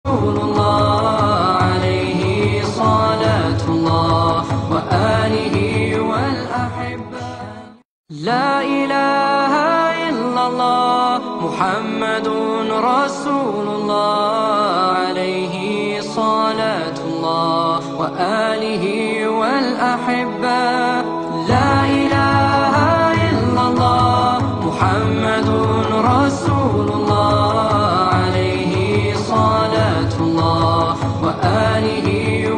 رسول الله عليه صلاة الله وآله والأحبة. لا إله إلا الله محمد رسول الله عليه صلاة الله وآله والأحبة. لا إله إلا الله محمد رسول الله عليه صلاة الله وآله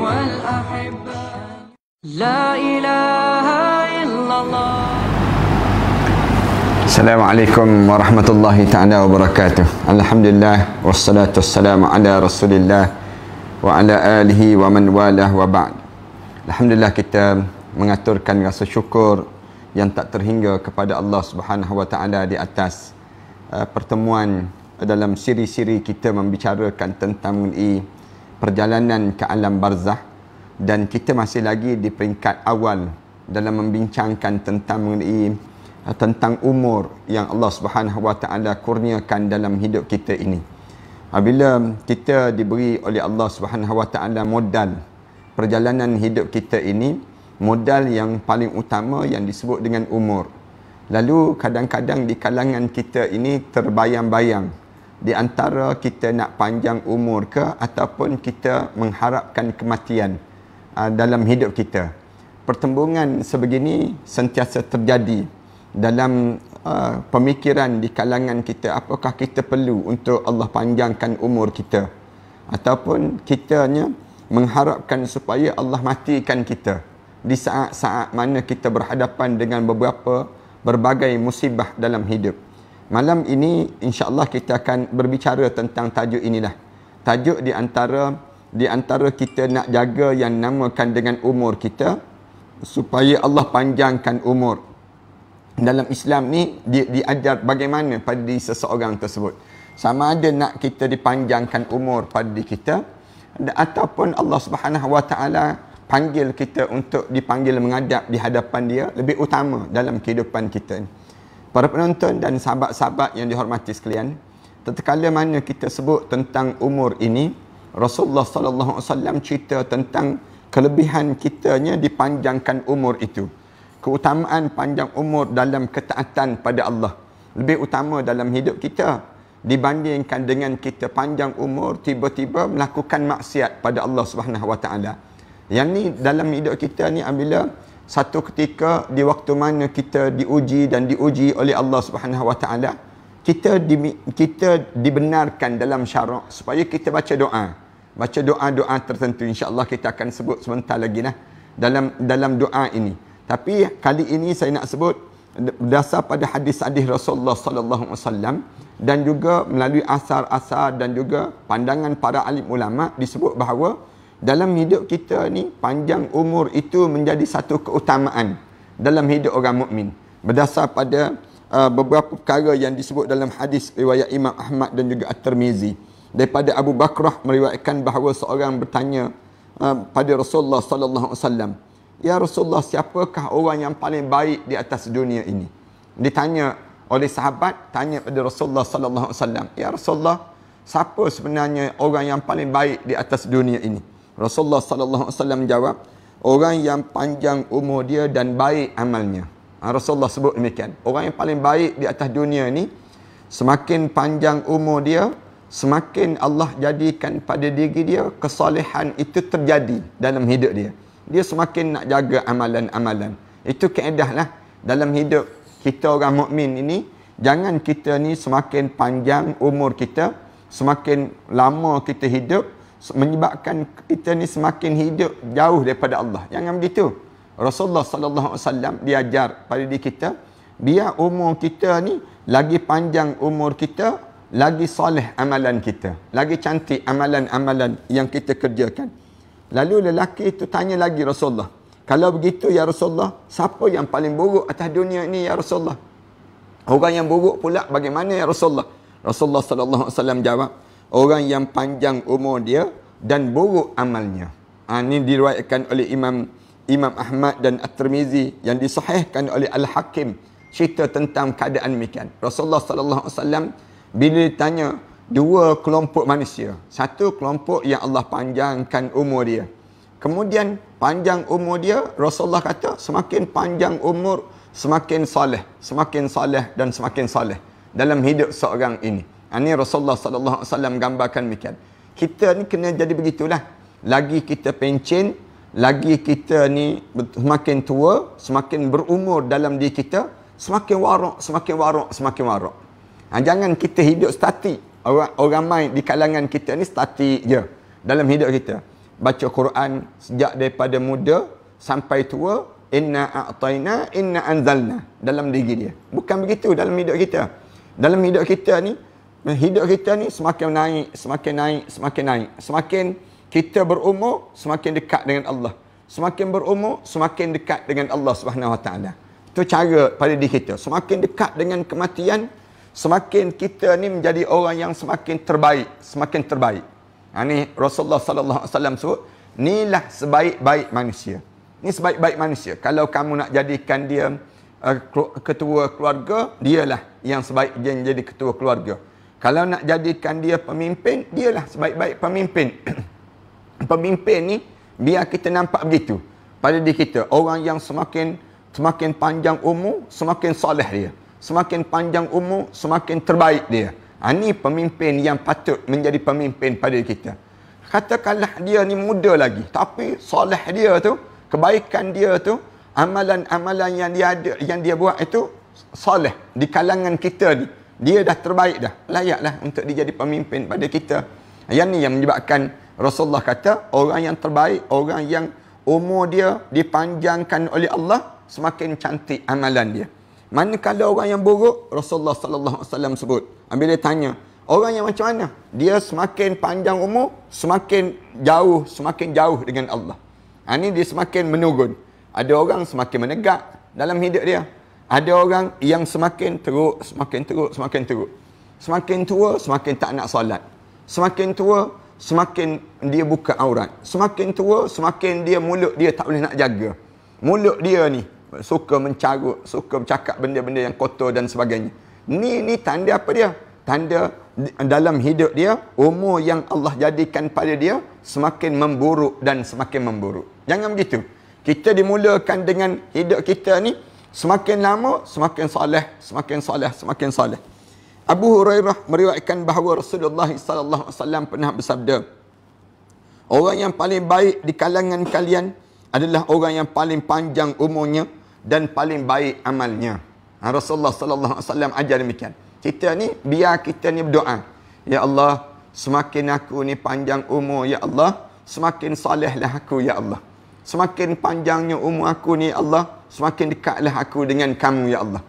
والأحبة. لا إله إلا الله. Assalamualaikum warahmatullahi ta'ala wabarakatuh. Alhamdulillah wassalatu wassalamu ala Rasulillah wa ala alihi wa man walah wa ba'd. Alhamdulillah, kita mengaturkan rasa syukur yang tak terhingga kepada Allah Subhanahu wa taala di atas pertemuan dalam siri-siri kita membicarakan tentang mengenai perjalanan ke alam barzah, dan kita masih lagi di peringkat awal dalam membincangkan tentang umur yang Allah Subhanahu wa taala kurniakan dalam hidup kita ini. Apabila kita diberi oleh Allah Subhanahu wa taala modal perjalanan hidup kita ini, modal yang paling utama yang disebut dengan umur. Lalu kadang-kadang di kalangan kita ini terbayang-bayang di antara kita nak panjang umur ke ataupun kita mengharapkan kematian dalam hidup kita. Pertembungan sebegini sentiasa terjadi dalam pemikiran di kalangan kita. Apakah kita perlu untuk Allah panjangkan umur kita, ataupun kitanya mengharapkan supaya Allah matikan kita di saat-saat mana kita berhadapan dengan berbagai musibah dalam hidup. Malam ini insya-Allah kita akan berbicara tentang tajuk inilah. Tajuk di antara kita nak jaga yang namakan dengan umur kita supaya Allah panjangkan umur. Dalam Islam ni diajar bagaimana pada diri seseorang tersebut. Sama ada nak kita dipanjangkan umur pada diri kita, ataupun Allah Subhanahu wa taala panggil kita untuk dipanggil menghadap di hadapan dia, lebih utama dalam kehidupan kita ni. Para penonton dan sahabat-sahabat yang dihormati sekalian, tatkala mana kita sebut tentang umur ini, Rasulullah sallallahu alaihi wasallam cerita tentang kelebihan kitanya dipanjangkan umur itu. Keutamaan panjang umur dalam ketaatan pada Allah lebih utama dalam hidup kita dibandingkan dengan kita panjang umur tiba-tiba melakukan maksiat pada Allah Subhanahu wa taala. Yang ni dalam hidup kita ni, apabila satu ketika di waktu mana kita diuji oleh Allah Subhanahu wa taala, kita dibenarkan dalam syarak supaya kita baca doa tertentu. Insya-Allah kita akan sebut sebentar lagi dalam doa ini. Tapi kali ini saya nak sebut berdasar pada hadis-hadis Rasulullah sallallahu alaihi wasallam, dan juga melalui asar-asar dan juga pandangan para alim ulama, disebut bahawa dalam hidup kita ni panjang umur itu menjadi satu keutamaan dalam hidup orang mukmin. Berdasar pada beberapa perkara yang disebut dalam hadis riwayat Imam Ahmad dan juga At-Tirmizi, daripada Abu Bakrah meriwayatkan bahawa seorang bertanya pada Rasulullah sallallahu alaihi wasallam, "Ya Rasulullah, siapakah orang yang paling baik di atas dunia ini?" Ditanya oleh sahabat, tanya pada Rasulullah sallallahu alaihi wasallam, "Ya Rasulullah, siapa sebenarnya orang yang paling baik di atas dunia ini?" Rasulullah sallallahu alaihi wasallam jawab, "Orang yang panjang umur dia dan baik amalnya." Rasulullah sebut demikian. Orang yang paling baik di atas dunia ni, semakin panjang umur dia, semakin Allah jadikan pada diri dia kesalehan itu terjadi dalam hidup dia. Dia semakin nak jaga amalan-amalan. Itu kaedah lah dalam hidup kita orang mukmin ini. Jangan kita ni semakin panjang umur kita, semakin lama kita hidup, menyebabkan kita ni semakin hidup jauh daripada Allah. Jangan begitu. Rasulullah sallallahu alaihi wasallam diajar pada diri kita, biar umur kita ni lagi panjang umur kita, lagi soleh amalan kita, lagi cantik amalan-amalan yang kita kerjakan. Lalu lelaki itu tanya lagi Rasulullah, "Kalau begitu ya Rasulullah, siapa yang paling buruk atas dunia ini ya Rasulullah? Orang yang buruk pula bagaimana ya Rasulullah?" Rasulullah sallallahu alaihi wasallam jawab, "Orang yang panjang umur dia dan buruk amalnya." Ini diriwayatkan oleh Imam Ahmad dan At-Tirmizi, yang disahihkan oleh Al-Hakim, cerita tentang keadaan demikian. Rasulullah sallallahu alaihi wasallam bila ditanya dua kelompok manusia. Satu kelompok yang Allah panjangkan umur dia. Kemudian panjang umur dia, Rasulullah kata semakin panjang umur, semakin saleh dan semakin saleh dalam hidup seorang ini. Ini Rasulullah sallallahu alaihi wasallam gambarkan demikian. Kita ni kena jadi begitulah. Lagi kita pencen, lagi kita ni semakin tua, semakin berumur dalam diri kita, semakin warak. Jangan kita hidup statik. Orang main di kalangan kita ni statik je dalam hidup kita. Baca Quran sejak daripada muda sampai tua, inna a'tayna, inna anzalna dalam diri dia. Bukan begitu dalam hidup kita. Dalam hidup kita ni semakin naik. Semakin kita berumur, semakin dekat dengan Allah. Semakin berumur, semakin dekat dengan Allah Subhanahu Wa Taala. Itu cara pada diri kita. Semakin dekat dengan kematian, semakin kita ni menjadi orang yang semakin terbaik. Ini Rasulullah sallallahu alaihi wasallam sebut, inilah sebaik-baik manusia. Ini sebaik-baik manusia. Kalau kamu nak jadikan dia ketua keluarga, dialah yang sebaik dia jadi ketua keluarga. Kalau nak jadikan dia pemimpin, dialah sebaik-baik pemimpin. Pemimpin ni biar kita nampak begitu pada diri kita. Orang yang semakin panjang umur, semakin soleh dia. Semakin panjang umur, semakin terbaik dia. Ini pemimpin yang patut menjadi pemimpin pada kita. Katakanlah dia ni muda lagi, tapi soleh dia tu, kebaikan dia tu, amalan-amalan yang dia buat itu soleh di kalangan kita ni. Dia dah terbaik dah. Layaklah untuk dia jadi pemimpin pada kita. Yang ni yang menyebabkan Rasulullah kata, orang yang terbaik, orang yang umur dia dipanjangkan oleh Allah, semakin cantik amalan dia. Manakala orang yang buruk, Rasulullah sallallahu alaihi wasallam sebut, bila dia tanya, orang yang macam mana? Dia semakin panjang umur, semakin jauh dengan Allah. Ini dia semakin menurun. Ada orang semakin menegak dalam hidup dia. Ada orang yang semakin teruk. Semakin tua, semakin tak nak solat. Semakin tua, semakin dia buka aurat. Semakin tua, semakin mulut dia tak boleh nak jaga. Mulut dia ni suka mencarut, suka bercakap benda-benda yang kotor dan sebagainya. Ni tanda apa dia? Tanda dalam hidup dia, umur yang Allah jadikan pada dia semakin memburuk dan semakin memburuk. Jangan begitu. Kita dimulakan dengan hidup kita ni, semakin lama semakin soleh. Abu Hurairah meriwayatkan bahawa Rasulullah sallallahu alaihi wasallam pernah bersabda, orang yang paling baik di kalangan kalian adalah orang yang paling panjang umurnya dan paling baik amalnya. Rasulullah sallallahu alaihi wasallam ajar demikian. Kita ni biar kita ni berdoa, ya Allah, semakin aku ni panjang umur, ya Allah, semakin solehlah aku, ya Allah. Semakin panjangnya umur aku ni, ya Allah, semakin dekatlah aku dengan kamu, ya Allah.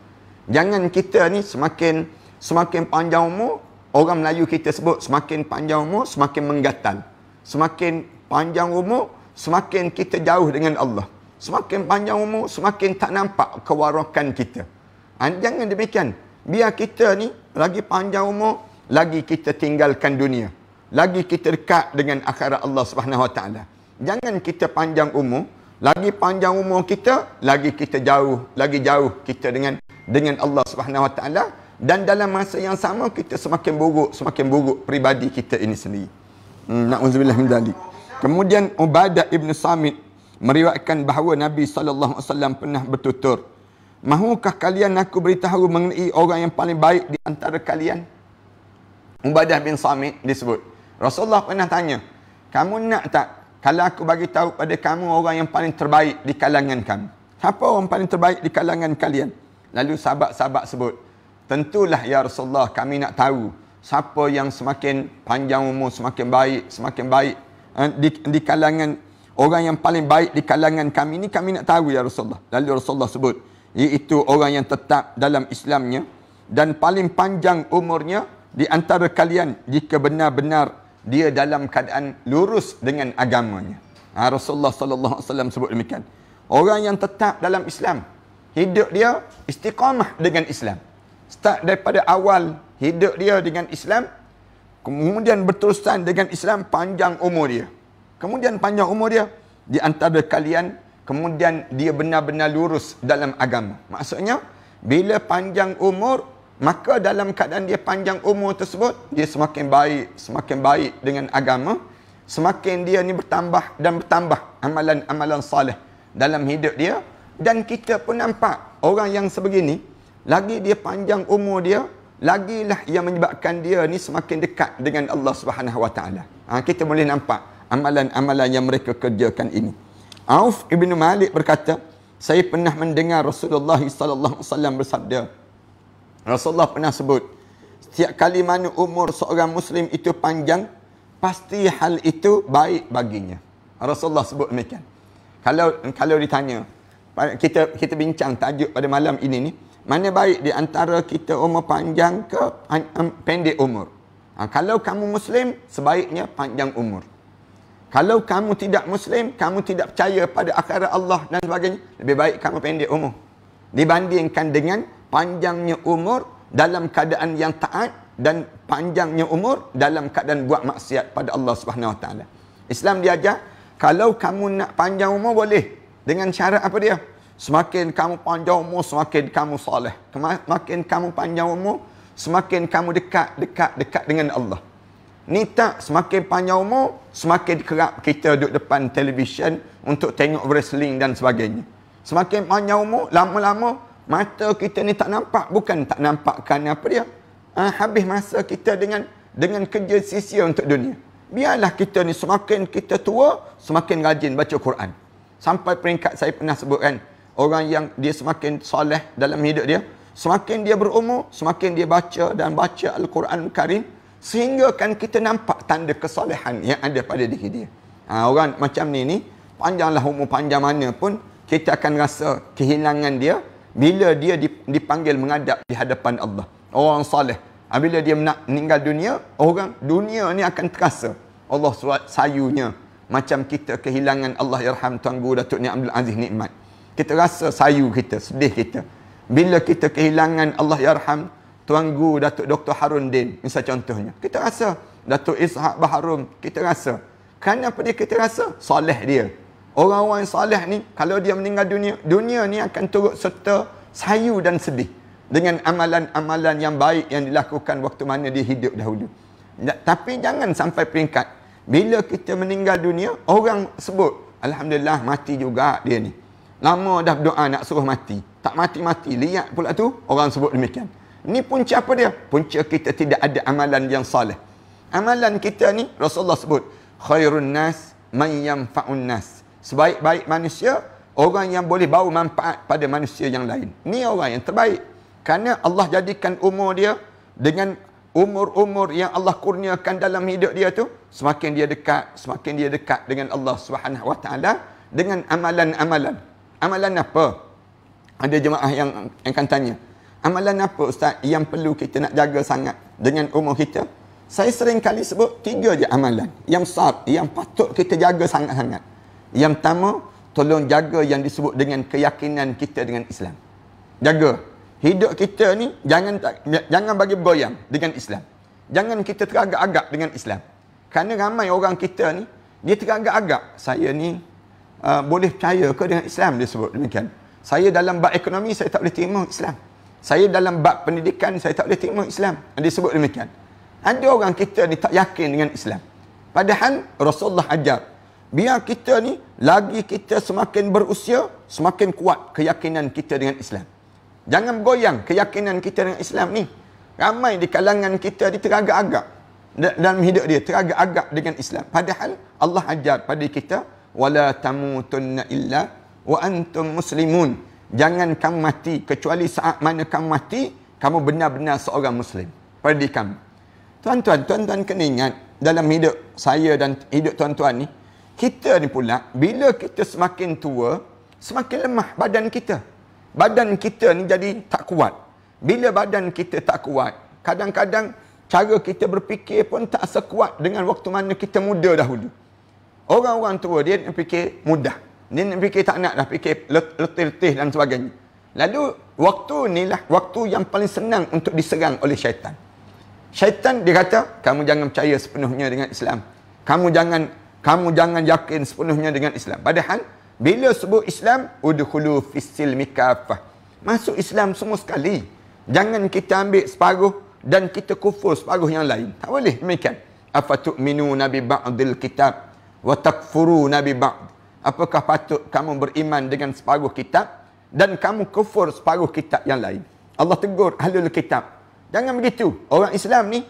Jangan kita ni semakin panjang umur, orang Melayu kita sebut semakin panjang umur semakin menggatal. Semakin panjang umur semakin kita jauh dengan Allah. Semakin panjang umur semakin tak nampak kewarakan kita. Jangan demikian. Biar kita ni lagi panjang umur, lagi kita tinggalkan dunia. Lagi kita dekat dengan akhirat Allah Subhanahu Wa Taala. Jangan kita panjang umur, lagi panjang umur kita, lagi kita lagi jauh kita dengan Allah Subhanahu Wa Taala, dan dalam masa yang sama kita semakin buruk pribadi kita ini sendiri. Na'udzubillah min dzalik. Kemudian Ubadah ibn Samit meriwayatkan bahawa Nabi sallallahu alaihi wasallam pernah bertutur, mahukah kalian aku beritahu mengenai orang yang paling baik di antara kalian? Ubadah bin Samit disebut. Rasulullah pernah tanya, kamu nak tak kalau aku bagi tahu pada kamu orang yang paling terbaik di kalangan kamu? Siapa orang paling terbaik di kalangan kalian? Lalu sahabat-sahabat sebut, tentulah ya Rasulullah, kami nak tahu siapa yang semakin panjang umur, semakin baik di kalangan orang yang paling baik di kalangan kami ni, kami nak tahu ya Rasulullah. Lalu Rasulullah sebut, iaitu orang yang tetap dalam Islamnya dan paling panjang umurnya di antara kalian jika benar-benar dia dalam keadaan lurus dengan agamanya. Rasulullah sallallahu alaihi wasallam sebut demikian. Orang yang tetap dalam Islam, hidup dia istiqamah dengan Islam. Start daripada awal hidup dia dengan Islam, kemudian berterusan dengan Islam panjang umur dia. Kemudian panjang umur dia di antara kalian, kemudian dia benar-benar lurus dalam agama. Maksudnya bila panjang umur, maka dalam keadaan dia panjang umur tersebut, dia semakin baik dengan agama, semakin dia ni bertambah dan bertambah amalan-amalan salih dalam hidup dia. Dan kita pun nampak orang yang sebegini, lagi dia panjang umur dia, lagilah yang menyebabkan dia ni semakin dekat dengan Allah Subhanahu Wa Taala. Kita boleh nampak amalan-amalan yang mereka kerjakan ini. Auf ibn Malik berkata, saya pernah mendengar Rasulullah sallallahu alaihi wasallam bersabda. Rasulullah pernah sebut, setiap kali mana umur seorang muslim itu panjang, pasti hal itu baik baginya. Rasulullah sebut demikian. Kalau ditanya, kita bincang tajuk pada malam ini ni, mana baik di antara kita umur panjang ke pendek umur? Kalau kamu muslim, sebaiknya panjang umur. Kalau kamu tidak muslim, kamu tidak percaya pada akhirat Allah dan sebagainya, lebih baik kamu pendek umur dibandingkan dengan panjangnya umur dalam keadaan yang taat dan panjangnya umur dalam keadaan buat maksiat pada Allah Subhanahu Wa Taala. Islam diajar, kalau kamu nak panjang umur boleh, dengan syarat apa dia? Semakin kamu panjang umur, semakin kamu soleh. Semakin kamu panjang umur, semakin kamu dekat dengan Allah. Ni tak, semakin panjang umur, semakin kerap kita duduk depan televisyen untuk tengok wrestling dan sebagainya. Semakin panjang umur, lama-lama mata kita ni tak nampak. Bukan tak nampakkan apa dia. Habis masa kita dengan kerja sia-sia untuk dunia. Biarlah kita ni semakin kita tua, semakin rajin baca Quran. Sampai peringkat saya pernah sebutkan, orang yang dia semakin soleh dalam hidup dia, semakin dia berumur, semakin dia baca Al-Quran Karim, sehingga kan kita nampak tanda kesolehan yang ada pada diri dia. Orang macam ni panjanglah umur panjang mana pun, kita akan rasa kehilangan dia bila dia dipanggil menghadap di hadapan Allah. Orang soleh, bila dia nak meninggal dunia, orang dunia ni akan terasa Allah sayunya. Macam kita kehilangan Allah yarham Tuan Guru Datuk Ni Abdul Aziz Nikmat. Kita rasa sayu kita, sedih kita. Bila kita kehilangan Allah yarham Tuan Guru Datuk Dr. Harun Din, misal contohnya, kita rasa. Datuk Ishak Baharum, kita rasa. Kenapa dia kita rasa? Soleh dia. Orang-orang yang soleh ni, kalau dia meninggal dunia, dunia ni akan turut serta sayu dan sedih dengan amalan-amalan yang baik yang dilakukan waktu mana dia hidup dahulu. Tapi jangan sampai peringkat bila kita meninggal dunia, orang sebut, alhamdulillah mati juga dia ni. Lama dah berdoa nak suruh mati, tak mati-mati, lihat pula tu, orang sebut demikian. Ini punca apa dia? Punca kita tidak ada amalan yang soleh. Amalan kita ni, Rasulullah sebut, khairun nas man yanfa'un nas. Sebaik-baik manusia, orang yang boleh bawa manfaat pada manusia yang lain. Ni orang yang terbaik. Kerana Allah jadikan umur dia dengan umur-umur yang Allah kurniakan dalam hidup dia tu, semakin dia dekat dengan Allah Subhanahu Wa Taala dengan amalan-amalan. Amalan apa? Ada jemaah yang akan tanya, amalan apa Ustaz yang perlu kita nak jaga sangat dengan umur kita? Saya sering kali sebut 3 je amalan yang besar, yang patut kita jaga sangat-sangat. Yang pertama, tolong jaga yang disebut dengan keyakinan kita dengan Islam. Jaga. Hidup kita ni jangan bagi bergoyang dengan Islam. Jangan kita teragak-agak dengan Islam. Kerana ramai orang kita ni, dia teragak-agak. Saya ni boleh percaya ke dengan Islam, dia sebut demikian. Saya dalam bab ekonomi, saya tak boleh terima Islam. Saya dalam bab pendidikan, saya tak boleh terima Islam. Dia sebut demikian. Ada orang kita ni tak yakin dengan Islam. Padahal Rasulullah ajar, biar kita ni, lagi kita semakin berusia, semakin kuat keyakinan kita dengan Islam. Jangan bergoyang keyakinan kita dengan Islam ni. Ramai di kalangan kita dia teragak-agak dalam hidup dia, teragak-agak dengan Islam. Padahal Allah ajar pada kita, wala tamutunna illa wa antum muslimun. Jangan kamu mati kecuali saat mana kamu mati, kamu benar-benar seorang muslim. Pada diri kamu. Tuan-tuan kena ingat, dalam hidup saya dan hidup tuan-tuan ni, kita ni pula, bila kita semakin tua, semakin lemah badan kita. Badan kita ni jadi tak kuat. Bila badan kita tak kuat, kadang-kadang cara kita berfikir pun tak sekuat dengan waktu mana kita muda dahulu. Orang-orang tua dia nak fikir mudah. Dia nak fikir tak nak dah fikir letih-letih dan sebagainya. Lalu waktu ni lah waktu yang paling senang untuk diserang oleh syaitan. Syaitan dia kata, kamu jangan percaya sepenuhnya dengan Islam. Kamu jangan yakin sepenuhnya dengan Islam. Padahal bila sebut Islam, udkhulu fis-silmi kaffah. Masuk Islam semua sekali. Jangan kita ambil separuh dan kita kufur separuh yang lain. Tak boleh demikian. Afatu'minuna bi ba'dil kitab wa takfuruna bi ba'd. Apakah patut kamu beriman dengan separuh kitab dan kamu kufur separuh kitab yang lain? Allah tegur ahlul kitab. Jangan begitu. Orang Islam ni,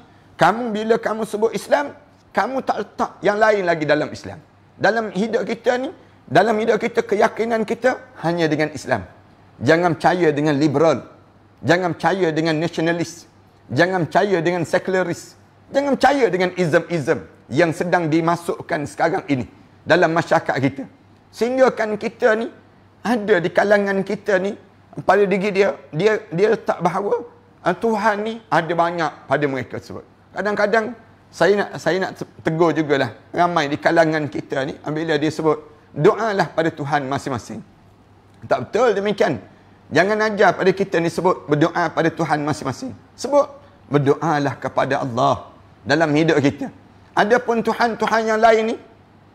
bila kamu sebut Islam, kamu tak letak yang lain lagi dalam Islam. Dalam hidup kita ni, dalam hidup kita, keyakinan kita hanya dengan Islam. Jangan percaya dengan liberal. Jangan percaya dengan nasionalis. Jangan percaya dengan sekularis. Jangan percaya dengan ism-ism yang sedang dimasukkan sekarang ini dalam masyarakat kita. Sehingga kan kita ni, ada di kalangan kita ni, pada diri dia letak bahawa Tuhan ni ada banyak pada mereka sebut. Kadang-kadang saya nak tegur jugalah ramai di kalangan kita ni, bila dia sebut doalah pada Tuhan masing-masing. Tak betul demikian. Jangan ajar pada kita ni sebut berdoa pada Tuhan masing-masing. Sebut berdoalah kepada Allah dalam hidup kita. Adapun Tuhan-Tuhan yang lain ni,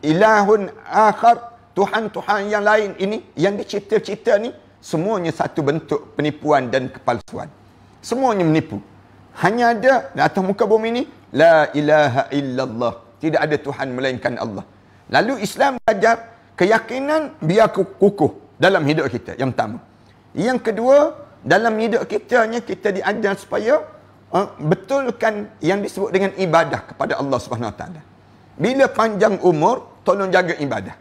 ilahun akhar, Tuhan-Tuhan yang lain ini, yang dicipta-cipta ni, semuanya satu bentuk penipuan dan kepalsuan. Semuanya menipu. Hanya ada di atas muka bumi ni, la ilaha illallah. Tidak ada Tuhan melainkan Allah. Lalu Islam ajar keyakinan biar kukuh dalam hidup kita. Yang pertama. Yang kedua, dalam hidup kita diajar supaya betulkan yang disebut dengan ibadah kepada Allah Subhanahu Wa Taala. Bila panjang umur, tolong jaga ibadah.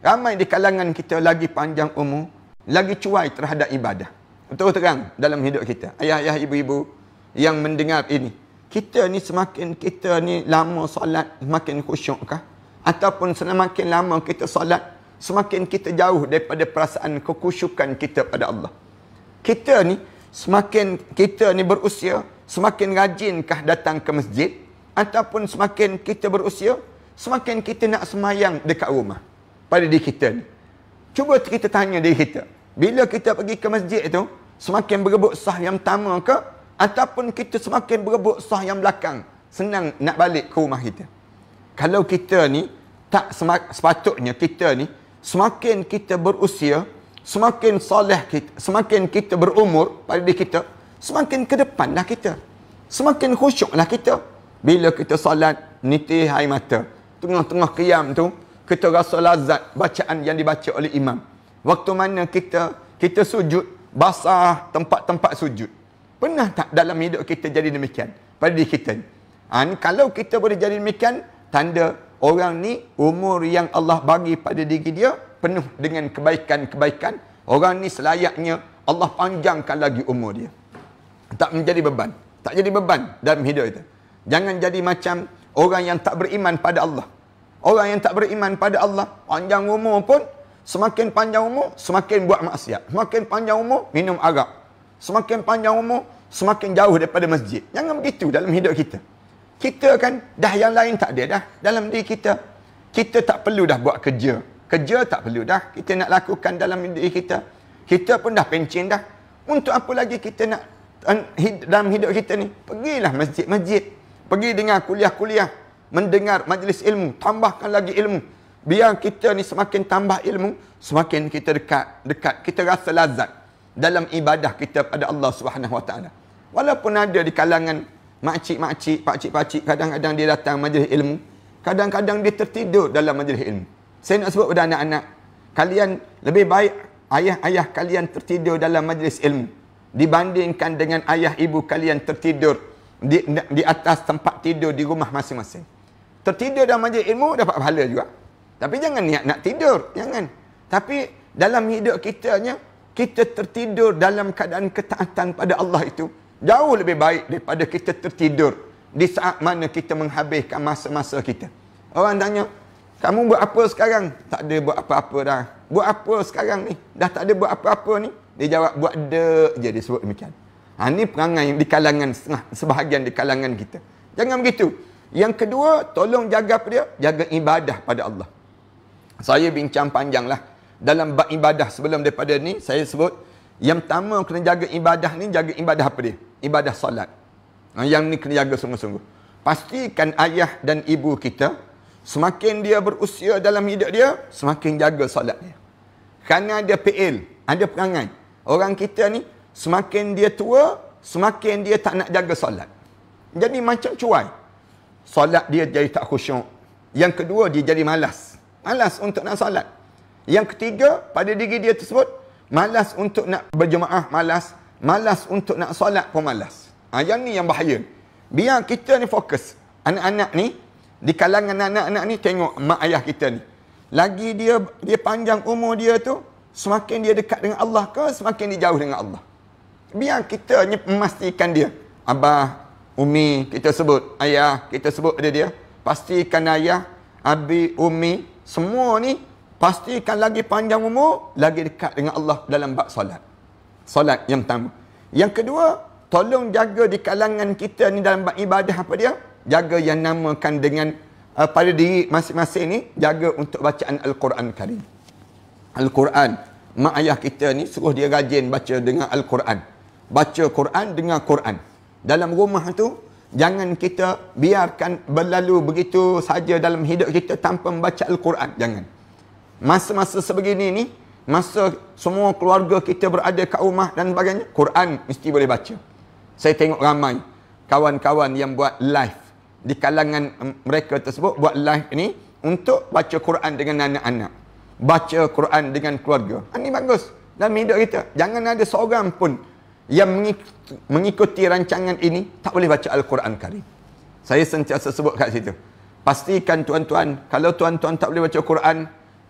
Ramai di kalangan kita lagi panjang umur, lagi cuai terhadap ibadah. Betul terang dalam hidup kita. Ayah-ayah, ibu-ibu yang mendengar ini, kita ni semakin kita ni lama solat, semakin khusyukkah? Ataupun semakin lama kita solat, semakin kita jauh daripada perasaan kekhusyukan kita pada Allah. Kita ni, semakin kita ni berusia, semakin rajinkah datang ke masjid? Ataupun semakin kita berusia, semakin kita nak semayang dekat rumah pada diri kita ni. Cuba kita tanya diri kita. Bila kita pergi ke masjid tu, semakin berebut sah yang pertama ke? Ataupun kita semakin berebut sah yang belakang? Senang nak balik ke rumah kita. Kalau kita ni, tak sepatutnya kita ni, semakin kita berusia, semakin soleh kita, semakin kita berumur pada diri kita, semakin ke depanlah kita. Semakin khusyuklah kita. Bila kita solat, nitih air mata. Tengah-tengah qiyam tu, kita rasa lazat bacaan yang dibaca oleh imam. Waktu mana kita sujud, basah tempat-tempat sujud. Pernah tak dalam hidup kita jadi demikian? Pada diri kita ni. Kalau kita boleh jadi demikian, tanda orang ni umur yang Allah bagi pada diri dia penuh dengan kebaikan-kebaikan. Orang ni selayaknya Allah panjangkan lagi umur dia. Tak menjadi beban. Tak jadi beban dalam hidup kita. Jangan jadi macam orang yang tak beriman pada Allah. Orang yang tak beriman pada Allah, panjang umur pun, semakin panjang umur, semakin buat maksiat. Semakin panjang umur, minum arak. Semakin panjang umur, semakin jauh daripada masjid. Jangan begitu dalam hidup kita. Kita kan, dah yang lain tak ada dah dalam diri kita. Kita tak perlu dah buat kerja. Kerja tak perlu dah kita nak lakukan dalam diri kita. Kita pun dah pencen dah. Untuk apa lagi kita nak dalam hidup kita ni? Pergilah masjid-masjid. Pergi dengar kuliah-kuliah. Mendengar majlis ilmu. Tambahkan lagi ilmu. Biar kita ni semakin tambah ilmu, semakin kita dekat. Kita rasa lazat dalam ibadah kita pada Allah Subhanahu Wa Taala. Walaupun ada di kalangan makcik-makcik, pakcik-pakcik, kadang-kadang dia datang majlis ilmu, kadang-kadang dia tertidur dalam majlis ilmu. Saya nak sebut pada anak-anak, kalian lebih baik ayah-ayah kalian tertidur dalam majlis ilmu dibandingkan dengan ayah ibu kalian tertidur di atas tempat tidur di rumah masing-masing. Tertidur dalam majlis ilmu dapat pahala juga. Tapi jangan niat nak tidur, jangan. Tapi dalam hidup kita tertidur dalam keadaan ketaatan pada Allah itu jauh lebih baik daripada kita tertidur di saat mana kita menghabiskan masa-masa kita. Orang tanya, kamu buat apa sekarang? Tak ada buat apa-apa dah. Buat apa sekarang ni? Dah tak ada buat apa-apa ni? Dia jawab, buat dek je, dia sebut demikian. Ini perangai di kalangan, sebahagian di kalangan kita. Jangan begitu. Yang kedua, tolong jaga apa dia? Jaga ibadah pada Allah. Saya bincang panjang lah. Dalam bab ibadah sebelum daripada ni, saya sebut, yang pertama kena jaga ibadah ni, jaga ibadah apa dia? Ibadah solat. Yang ni kena jaga sungguh-sungguh. Pastikan ayah dan ibu kita, semakin dia berusia dalam hidup dia, semakin jaga solat dia. Kerana ada PL, ada perangai. Orang kita ni, semakin dia tua, semakin dia tak nak jaga solat. Jadi macam cuai. Solat dia jadi tak khusyuk. Yang kedua, dia jadi malas. Malas untuk nak solat. Yang ketiga, pada diri dia tersebut, malas untuk nak berjemaah, malas. Malas untuk nak solat pun malas. Yang ni yang bahaya. Biar kita ni fokus. Anak-anak ni, di kalangan anak-anak ni, tengok mak ayah kita ni. Lagi dia panjang umur dia tu, semakin dia dekat dengan Allah ke, semakin dia jauh dengan Allah. Biar kita ni memastikan dia. Abah, Umi, kita sebut. Ayah, kita sebut pada dia. Pastikan ayah, abi, umi, semua ni, pastikan lagi panjang umur, lagi dekat dengan Allah dalam bab solat. Solat yang pertama. Yang kedua, tolong jaga di kalangan kita ni dalam bab ibadah apa dia? Jaga yang namakan dengan pada diri masing-masing ni, jaga untuk bacaan Al-Quran Karim. Al-Quran. Mak ayah kita ni suruh dia rajin baca dengan Al-Quran. Baca Quran dengan Quran. Dalam rumah tu, jangan kita biarkan berlalu begitu saja dalam hidup kita tanpa membaca Al-Quran. Jangan. Masa-masa sebegini ni, masa semua keluarga kita berada kat rumah dan sebagainya, Quran mesti boleh baca. Saya tengok ramai kawan-kawan yang buat live di kalangan mereka tersebut, buat live ni untuk baca Quran dengan anak-anak, baca Quran dengan keluarga. Ini bagus dalam hidup kita. Jangan ada seorang pun yang mengikuti rancangan ini tak boleh baca Al-Quran Karim. Saya sentiasa sebut kat situ, pastikan tuan-tuan, kalau tuan-tuan tak boleh baca Quran,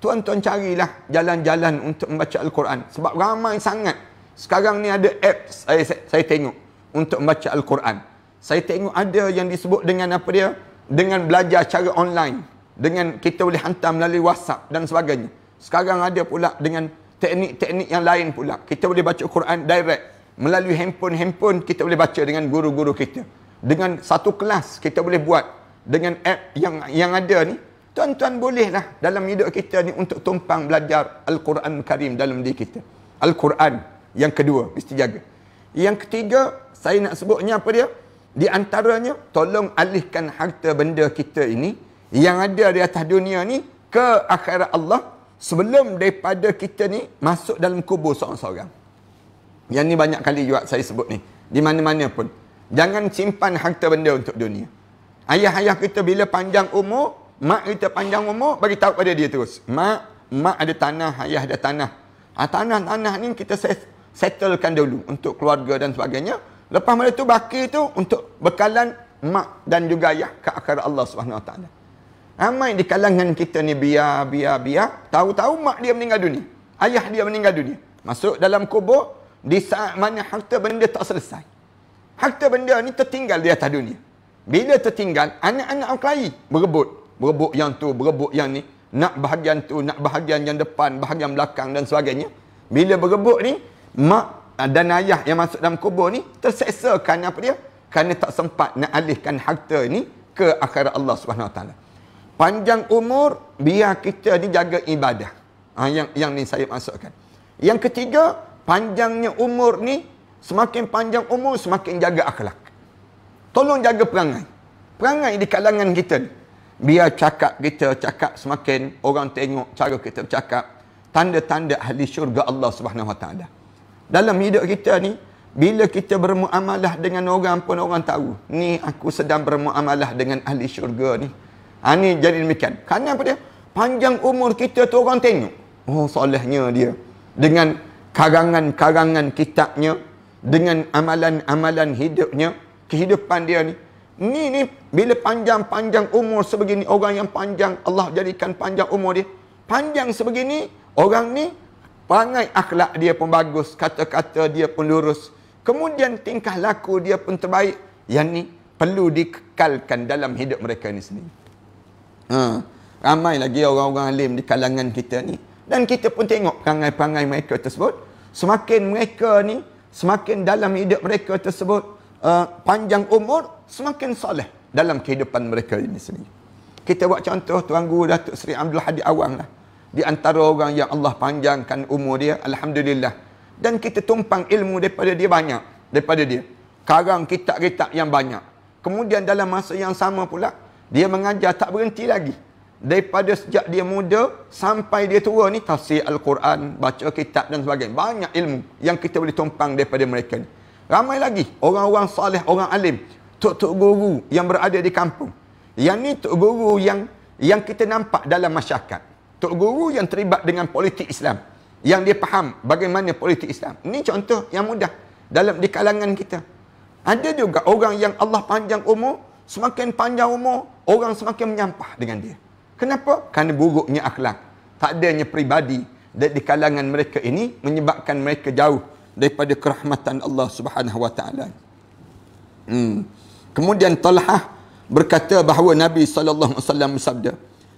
tuan-tuan carilah jalan-jalan untuk membaca Al-Quran. Sebab ramai sangat sekarang ni ada apps saya tengok untuk membaca Al-Quran. Saya tengok ada yang disebut dengan apa dia? Dengan belajar cara online. Dengan kita boleh hantar melalui WhatsApp dan sebagainya. Sekarang ada pula dengan teknik-teknik yang lain pula. Kita boleh baca Quran direct. Melalui handphone kita boleh baca dengan guru-guru kita. Dengan satu kelas kita boleh buat. Dengan app yang ada ni. Tuan-tuan bolehlah dalam hidup kita ni untuk tumpang belajar Al-Quran Karim dalam diri kita. Al-Quran. Yang kedua, mesti jaga. Yang ketiga, saya nak sebutnya apa dia? Di antaranya, tolong alihkan harta benda kita ini yang ada di atas dunia ni ke akhirat Allah sebelum daripada kita ni masuk dalam kubur seorang-seorang. Yang ni banyak kali juga saya sebut ni. Di mana-mana pun. Jangan simpan harta benda untuk dunia. Ayah-ayah kita bila panjang umur, mak kita panjang umur, bagi tahu pada dia terus. Mak ada tanah, ayah ada tanah. Tanah-tanah ni kita settlekan dulu untuk keluarga dan sebagainya. Lepas mana tu baki tu untuk bekalan mak dan juga ayah ke akhirat Allah SWT. Ramai di kalangan kita ni biar. Tahu-tahu mak dia meninggal dunia. Ayah dia meninggal dunia. Masuk dalam kubur di saat mana harta benda tak selesai. Harta benda ni tertinggal di atas dunia. Bila tertinggal, anak-anak berkelahi. Berebut yang tu, berebut yang ni. Nak bahagian tu, nak bahagian yang depan, bahagian belakang dan sebagainya. Bila berebut ni, mak dan ayah yang masuk dalam kubur ni terseksa kerana apa dia? Kerana tak sempat nak alihkan harta ni ke akhirat Allah SWT. Panjang umur, biar kita ni jaga ibadah. Yang ni saya masukkan. Yang ketiga, panjangnya umur ni, semakin panjang umur, semakin jaga akhlak. Tolong jaga perangai. Perangai di kalangan kita ni. Biar cakap kita cakap semakin orang tengok cara kita bercakap. Tanda-tanda ahli syurga Allah SWT. Dalam hidup kita ni, bila kita bermuamalah dengan orang pun orang tahu, ni aku sedang bermuamalah dengan ahli syurga ni. Ni jadi demikian. Kerana apa dia? Panjang umur kita tu orang tengok. Oh, solehnya dia. Dengan karangan-karangan kitabnya, dengan amalan-amalan hidupnya, kehidupan dia ni. Ni bila panjang-panjang umur sebegini, orang yang panjang, Allah jadikan panjang umur dia. Panjang sebegini, orang ni perangai akhlak dia pun bagus, kata-kata dia pun lurus. Kemudian tingkah laku dia pun terbaik. Yang ni perlu dikekalkan dalam hidup mereka ni sendiri. Ramai lagi orang-orang alim di kalangan kita ni. Dan kita pun tengok perangai-perangai mereka tersebut. Semakin mereka ni, semakin dalam hidup mereka tersebut panjang umur, semakin soleh dalam kehidupan mereka ini sendiri. Kita buat contoh Tuan Guru Datuk Seri Abdul Hadi Awang lah. Di antara orang yang Allah panjangkan umur dia, alhamdulillah. Dan kita tumpang ilmu daripada dia banyak. Daripada dia. Karang kitab-kitab yang banyak. Kemudian dalam masa yang sama pula, dia mengajar tak berhenti lagi. Daripada sejak dia muda sampai dia tua ni, tafsir Al-Quran, baca kitab dan sebagainya. Banyak ilmu yang kita boleh tumpang daripada mereka ni. Ramai lagi orang-orang soleh, orang alim, tok-tok guru yang berada di kampung. Yang ni tok guru yang kita nampak dalam masyarakat. Tok guru yang terlibat dengan politik Islam, yang dia faham bagaimana politik Islam. Ini contoh yang mudah di kalangan kita. Ada juga orang yang Allah panjang umur, semakin panjang umur, orang semakin menyampah dengan dia. Kenapa? Kerana buruknya akhlak, tak adanya peribadi di kalangan mereka ini, menyebabkan mereka jauh daripada kerahmatan Allah Subhanahu wa taala. Kemudian Talhah berkata bahawa Nabi sallallahu alaihi wasallam bersabda,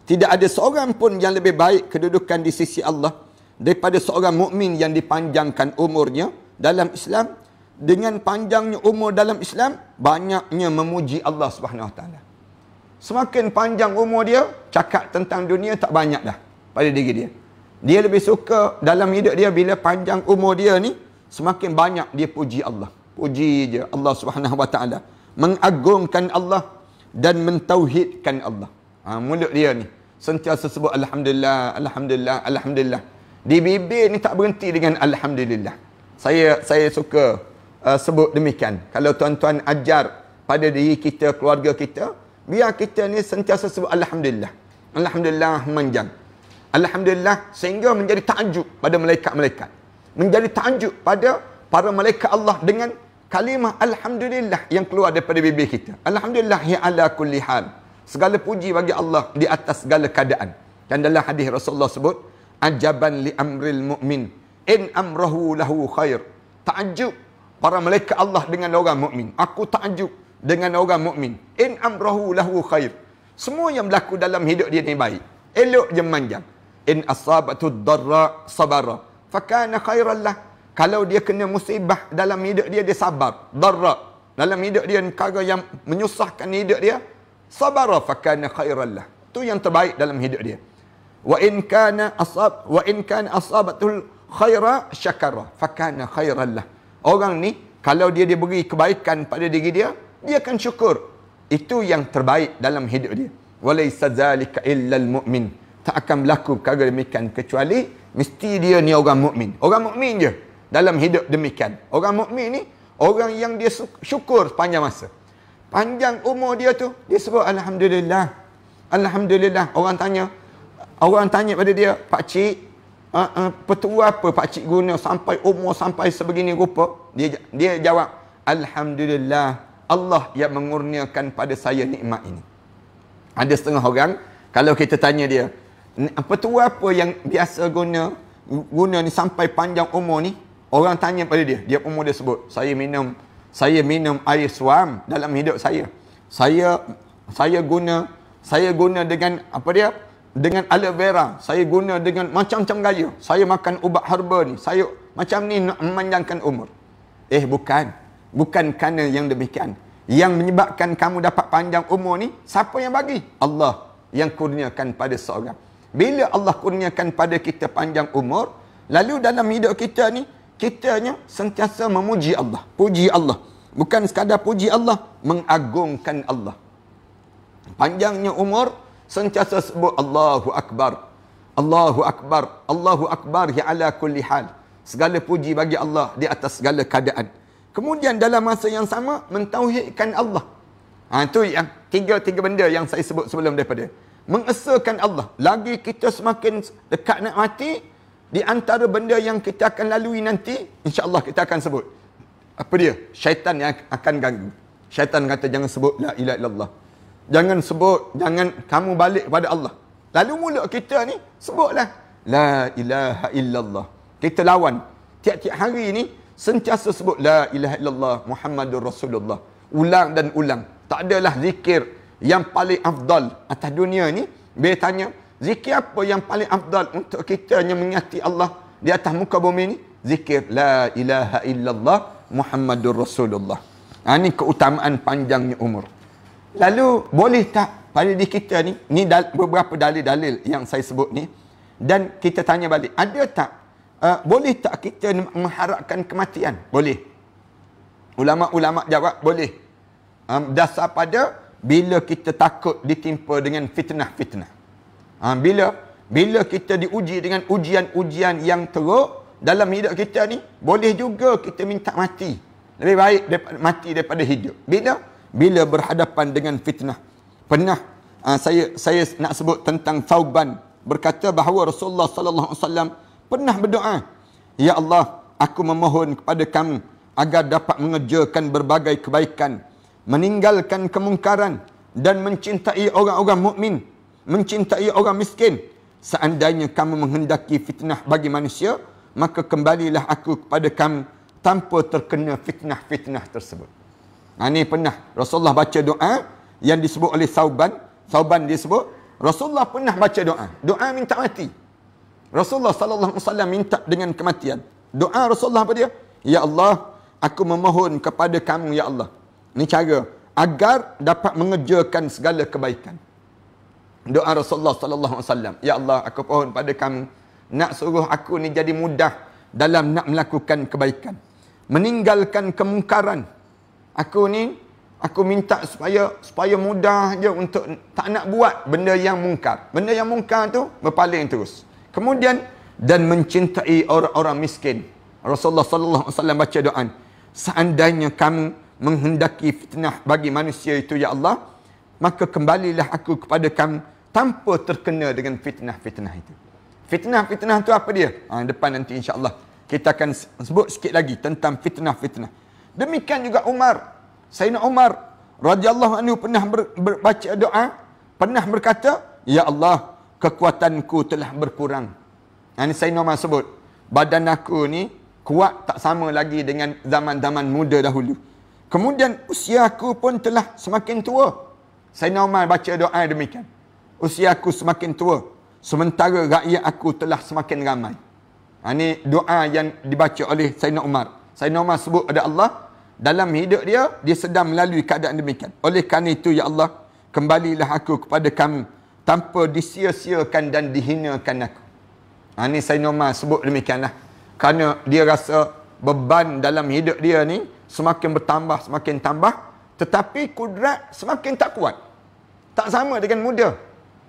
tidak ada seorang pun yang lebih baik kedudukan di sisi Allah daripada seorang mukmin yang dipanjangkan umurnya dalam Islam. Dengan panjangnya umur dalam Islam, banyaknya memuji Allah Subhanahu wa taala. Semakin panjang umur dia, cakap tentang dunia tak banyak dah pada diri dia. Dia lebih suka dalam hidup dia bila panjang umur dia ni, semakin banyak dia puji Allah. Puji je Allah Subhanahu wa taala, mengagungkan Allah dan mentauhidkan Allah. Mulut dia ni sentiasa sebut alhamdulillah, alhamdulillah, alhamdulillah. Di bibir ni tak berhenti dengan alhamdulillah. Saya suka sebut demikian. Kalau tuan-tuan ajar pada diri kita, keluarga kita, biar kita ni sentiasa sebut alhamdulillah. Alhamdulillah manjang. Alhamdulillah, sehingga menjadi ta'ajub pada malaikat-malaikat. Menjadi ta'ajub pada para malaikat Allah dengan kalimah alhamdulillah yang keluar daripada bibir kita. Alhamdulillah ya ala kulli hal. Segala puji bagi Allah di atas segala keadaan. Dan dalam hadis Rasulullah sebut, ajaban li amril mu'min in amrahu lahu khair. Ta'ajub para malaikat Allah dengan orang mukmin. Aku ta'ajub dengan orang mukmin. In amrahu lahu khair. Semua yang berlaku dalam hidup dia ni baik. Elok je manjang. In asabatu darra sabara fakana khairan lah. Kalau dia kena musibah dalam hidup dia, dia sabar. Darra, dalam hidup dia perkara yang menyusahkan hidup dia, sabara fakana khairan lah. Tu yang terbaik dalam hidup dia. Wa in kana asabatul khaira syakara fakana khairan lah. Orang ni kalau dia diberi kebaikan pada diri dia, dia akan syukur. Itu yang terbaik dalam hidup dia. Walaysa zalika illal mu'min. Tak akan berlaku perkara demikian kecuali mesti dia ni orang mukmin. Orang mukmin je dalam hidup demikian. Orang mukmin ni orang yang dia syukur sepanjang masa. Panjang umur dia tu, dia sebut alhamdulillah. Alhamdulillah. Orang tanya pada dia, pak cik, petua apa pak cik guna sampai umur sampai sebegini rupa? Dia jawab, alhamdulillah, Allah yang mengurniakan pada saya nikmat ini. Ada setengah orang, kalau kita tanya dia, petua apa yang biasa guna ni sampai panjang umur ni? Orang tanya pada dia, dia umur dia sebut, saya minum air suam dalam hidup saya. Saya guna dengan apa dia? Dengan aloe vera. Saya guna dengan macam-macam gaya. Saya makan ubat herba ni. Saya macam ni nak memanjangkan umur. Bukan kerana yang demikian. Yang menyebabkan kamu dapat panjang umur ni, siapa yang bagi? Allah yang kurniakan pada seorang. Bila Allah kurniakan pada kita panjang umur, lalu dalam hidup kita ni, kitanya sentiasa memuji Allah. Puji Allah. Bukan sekadar puji Allah, mengagungkan Allah. Panjangnya umur, sentiasa sebut Allahu Akbar. Allahu Akbar. Allahu Akbar ya ala kulli hal. Segala puji bagi Allah di atas segala keadaan. Kemudian dalam masa yang sama, mentauhidkan Allah. Itu yang tiga benda yang saya sebut sebelum daripada. Mengesahkan Allah. Lagi kita semakin dekat nak mati, di antara benda yang kita akan lalui nanti, insya-Allah kita akan sebut. Apa dia? Syaitan yang akan ganggu. Syaitan kata jangan sebut la ilaha illallah. Jangan kamu balik kepada Allah. Lalu mulut kita ni sebutlah la ilaha illallah. Kita lawan. Tiap-tiap hari ni sentiasa sebut la ilaha illallah Muhammadur Rasulullah. Ulang dan ulang. Tak adalah zikir yang paling afdal atas dunia ni. Bila tanya, zikir apa yang paling afdal untuk kita yang mengingati Allah di atas muka bumi ni? Zikir la ilaha illallah Muhammadur Rasulullah. Ini keutamaan panjangnya umur. Lalu boleh tak pada diri kita ni beberapa dalil-dalil yang saya sebut ni, dan kita tanya balik, ada tak boleh tak kita mengharapkan kematian? Boleh. Ulama-ulama jawab boleh. Dasar pada bila kita takut ditimpa dengan fitnah-fitnah. Bila kita diuji dengan ujian-ujian yang teruk dalam hidup kita ni, boleh juga kita minta mati. Lebih baik mati daripada hidup. Bila berhadapan dengan fitnah. Pernah saya nak sebut tentang Thauban berkata bahawa Rasulullah sallallahu alaihi wasallam pernah berdoa, "Ya Allah, aku memohon kepada kamu agar dapat mengerjakan berbagai kebaikan, meninggalkan kemungkaran dan mencintai orang-orang mukmin, mencintai orang miskin. Seandainya kamu menghendaki fitnah bagi manusia, maka kembalilah aku kepada kamu tanpa terkena fitnah-fitnah tersebut." Ini pernah Rasulullah baca doa yang disebut oleh Thauban disebut, Rasulullah pernah baca doa minta mati. Rasulullah sallallahu alaihi wasallam minta dengan kematian. Doa Rasulullah apa dia? "Ya Allah, aku memohon kepada kamu ya Allah." Ini cara agar dapat mengerjakan segala kebaikan. Doa Rasulullah sallallahu alaihi wasallam, "Ya Allah, aku mohon pada kamu nak suruh aku ni jadi mudah dalam nak melakukan kebaikan, meninggalkan kemungkaran. Aku minta supaya mudah je untuk tak nak buat benda yang mungkar. Benda yang mungkar tu berpaling terus. Kemudian dan mencintai orang-orang miskin." Rasulullah sallallahu alaihi wasallam baca doa, "Seandainya kamu menghendaki fitnah bagi manusia itu ya Allah, maka kembalilah aku kepada kamu tanpa terkena dengan fitnah-fitnah itu." Fitnah-fitnah itu apa dia? Depan nanti insya-Allah kita akan sebut sikit lagi tentang fitnah-fitnah. Demikian juga Sayyidina Umar radhiyallahu anhu pernah baca doa, pernah berkata, "Ya Allah, kekuatanku telah berkurang." Ini Sayyidina Umar sebut, badan aku ni kuat tak sama lagi dengan zaman-zaman muda dahulu. Kemudian usia aku pun telah semakin tua. Sayyidina Umar baca doa demikian. Usia aku semakin tua, sementara rakyat aku telah semakin ramai. Ini doa yang dibaca oleh Sayyidina Umar. Sayyidina Umar sebut ada Allah, dalam hidup dia sedang melalui keadaan demikian. Oleh kerana itu, ya Allah, kembalilah aku kepada kamu tanpa disia-siakan dan dihinakan aku. Ini Sayyidina Umar sebut demikianlah. Kerana dia rasa beban dalam hidup dia ni semakin bertambah, semakin tambah. Tetapi kudrat semakin tak kuat. Tak sama dengan muda.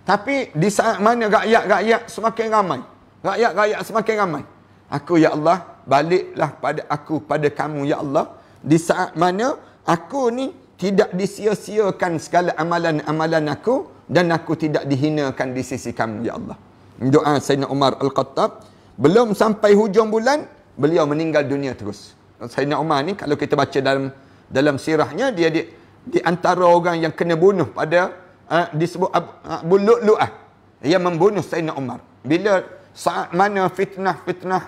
Tapi di saat mana rakyat-rakyat semakin ramai. Rakyat-rakyat semakin ramai. Aku, ya Allah, baliklah pada kamu, ya Allah. Di saat mana aku ni tidak disia-siakan segala amalan-amalan aku dan aku tidak dihinakan di sisi kamu, ya Allah. Doa Sayyidina Umar Al-Khattab. Belum sampai hujung bulan, beliau meninggal dunia terus. Sayyidina Umar ni kalau kita baca dalam sirahnya, dia di antara orang yang kena bunuh pada disebut Abu Lu'lu'ah yang membunuh Sayyidina Umar. Bila saat mana fitnah-fitnah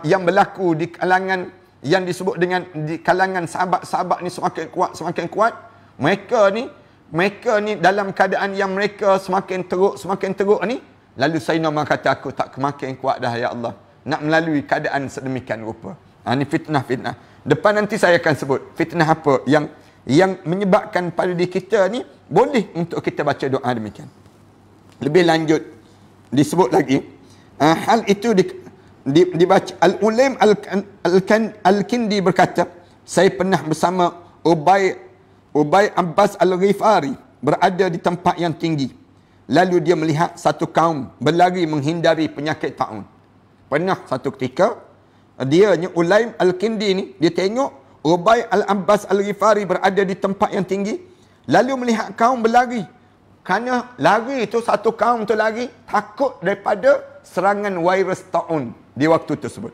yang berlaku di kalangan yang disebut dengan di kalangan sahabat-sahabat ni semakin kuat, mereka ni dalam keadaan yang mereka semakin teruk ni, lalu Sayyidina Umar kata, aku tak semakin kuat dah ya Allah nak melalui keadaan sedemikian rupa. Ini fitnah-fitnah. Depan nanti saya akan sebut fitnah apa yang menyebabkan pada diri kita ni boleh untuk kita baca doa demikian. Lebih lanjut disebut lagi hal itu dibaca. Al-Ulaim Al-Kindi berkata, saya pernah bersama Ubay Abbas Al-Ghifari berada di tempat yang tinggi. Lalu dia melihat satu kaum berlari menghindari penyakit taun. Pernah satu ketika dia Ulaim Al-Kindi ni dia tengok Ubay Al-Abbas Al-Ghifari berada di tempat yang tinggi, lalu melihat kaum berlari. Kerana lari itu, satu kaum tu lari takut daripada serangan virus taun di waktu tersebut.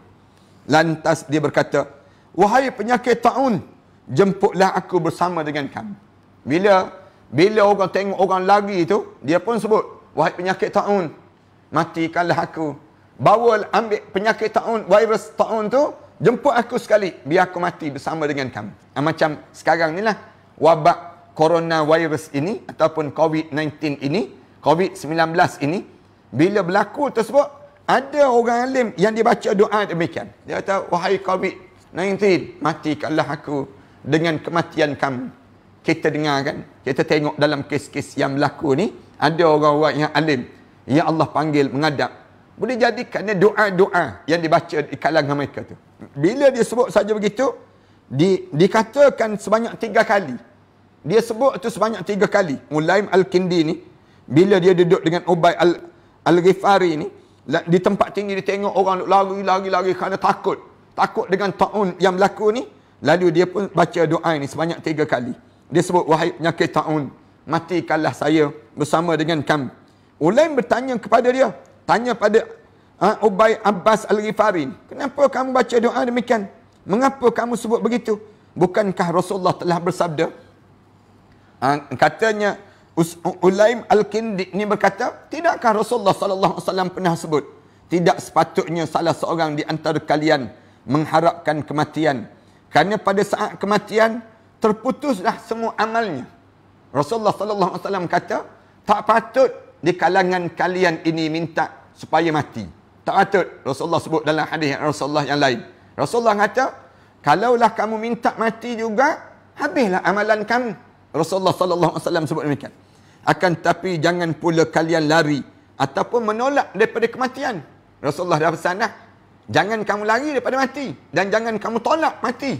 Lantas dia berkata, wahai penyakit taun, jemputlah aku bersama dengan kamu. Bila orang tengok orang lari itu, dia pun sebut, wahai penyakit taun, matikanlah aku. Ambil penyakit taun, virus taun tu, jemput aku sekali, biar aku mati bersama dengan kamu. Macam sekarang ni lah, wabak coronavirus ini, ataupun COVID-19 ini, COVID-19 ini, bila berlaku tersebut, ada orang alim yang dibaca doa demikian. Dia kata, wahai COVID-19, matikanlah aku dengan kematian kamu. Kita dengar kan, kita tengok dalam kes-kes yang berlaku ni, ada orang-orang yang alim, yang Allah panggil menghadap. Boleh jadi kerana doa-doa yang dibaca di kalangan mereka tu. Bila dia sebut saja begitu, dikatakan sebanyak 3 kali. Dia sebut tu sebanyak 3 kali. Ulaim Al-Kindi ni, bila dia duduk dengan Ubay Al-Ghifari ni, di tempat tinggi dia tengok orang lari kerana takut dengan taun yang berlaku ni. Lalu dia pun baca doa ini sebanyak 3 kali. Dia sebut, wahai penyakit ta'un, matikanlah saya bersama dengan kamu. Ulaim bertanya kepada dia, tanya pada Ubay Abbas Al-Ghifari, kenapa kamu baca doa demikian? Mengapa kamu sebut begitu? Bukankah Rasulullah telah bersabda? Katanya Ulaim Al-Kindi ini berkata, tidakkah Rasulullah sallallahu alaihi wasallam pernah sebut, tidak sepatutnya salah seorang di antara kalian mengharapkan kematian, kerana pada saat kematian terputuslah semua amalnya. Rasulullah sallallahu alaihi wasallam kata, tak patut di kalangan kalian ini minta supaya mati. Tak patut. Rasulullah sebut dalam hadis Rasulullah yang lain. Rasulullah kata, kalaulah kamu minta mati juga, habislah amalan kamu. Rasulullah sallallahu alaihi wasallam sebut demikian. Akan tetapi jangan pula kalian lari ataupun menolak daripada kematian. Rasulullah dah pesan dah, jangan kamu lari daripada mati dan jangan kamu tolak mati.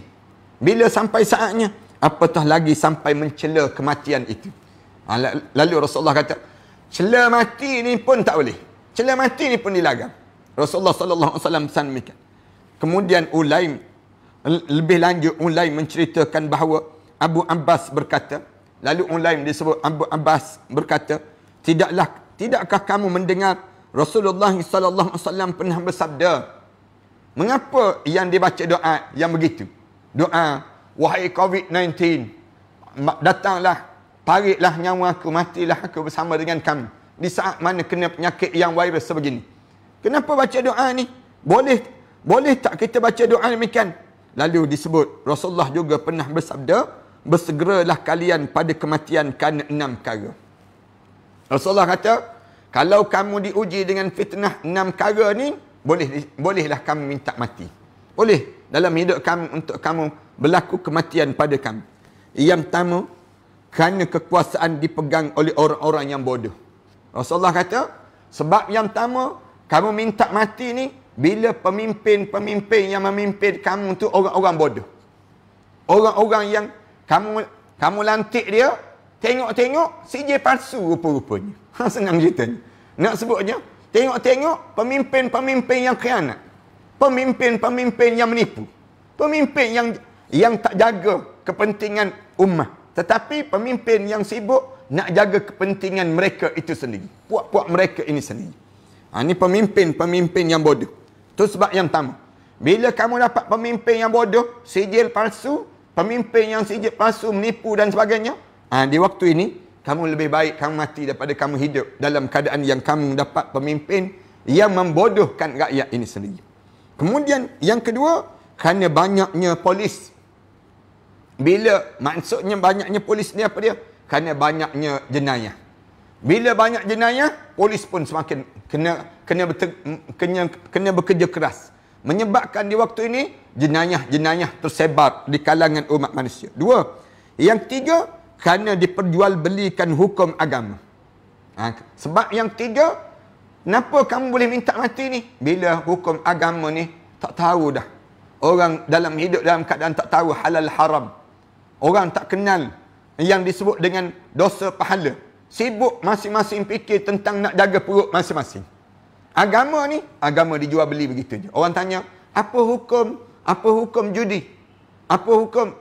Bila sampai saatnya, apatah lagi sampai mencela kematian itu. Lalu Rasulullah kata, cela mati ni pun tak boleh. Cela mati ni pun dilarang. Rasulullah sallallahu alaihi wasallam pesan demikian. Kemudian Ulaim, lebih lanjut Ulaim menceritakan bahawa Abu Abbas berkata, lalu Ulaim disebut Abu Abbas berkata, tidakkah kamu mendengar Rasulullah sallallahu alaihi wasallam pernah bersabda, mengapa yang dibaca doa yang begitu? Doa, wahai COVID-19, datanglah, tariklah nyawa aku, matilah aku bersama dengan kamu di saat mana kena penyakit yang virus sebegini. Kenapa baca doa ni? Boleh tak kita baca doa demikian? Lalu disebut Rasulullah juga pernah bersabda, bersegeralah kalian pada kematian kerana 6 perkara. Rasulullah kata, kalau kamu diuji dengan fitnah 6 perkara ni, bolehlah kamu minta mati. Boleh dalam hidup kamu untuk kamu berlaku kematian pada kamu. Yang pertama, kerana kekuasaan dipegang oleh orang-orang yang bodoh. Rasulullah kata, sebab yang pertama, kamu minta mati ni bila pemimpin-pemimpin yang memimpin kamu tu orang-orang bodoh. Orang-orang yang kamu lantik dia, tengok-tengok CJ palsu rupa-rupanya. Senang ceritanya. Nak sebutnya, tengok-tengok pemimpin-pemimpin yang khianat. Pemimpin-pemimpin yang menipu. Pemimpin yang tak jaga kepentingan ummah. Tetapi pemimpin yang sibuk nak jaga kepentingan mereka itu sendiri. Puak-puak mereka ini sendiri. Ini pemimpin-pemimpin yang bodoh. Itu sebab yang pertama. Bila kamu dapat pemimpin yang bodoh, sijil palsu, pemimpin yang sijil palsu, menipu dan sebagainya, di waktu ini, kamu lebih baik kamu mati daripada kamu hidup dalam keadaan yang kamu dapat pemimpin yang membodohkan rakyat ini sendiri. Kemudian yang kedua, kerana banyaknya polis. Bila maksudnya banyaknya polis ni apa dia? Kerana banyaknya jenayah. Bila banyak jenayah, polis pun semakin kena bekerja keras. Menyebabkan di waktu ini jenayah tersebar di kalangan umat manusia. 2. Yang ketiga, kerana diperjualbelikan hukum agama. Sebab yang ketiga, kenapa kamu boleh minta mati ni? Bila hukum agama ni tak tahu dah. Orang dalam hidup dalam keadaan tak tahu halal haram. Orang tak kenal yang disebut dengan dosa pahala. Sibuk masing-masing fikir tentang nak jaga perut masing-masing. Agama ni, agama dijual beli begitu je. Orang tanya, apa hukum judi? Apa hukum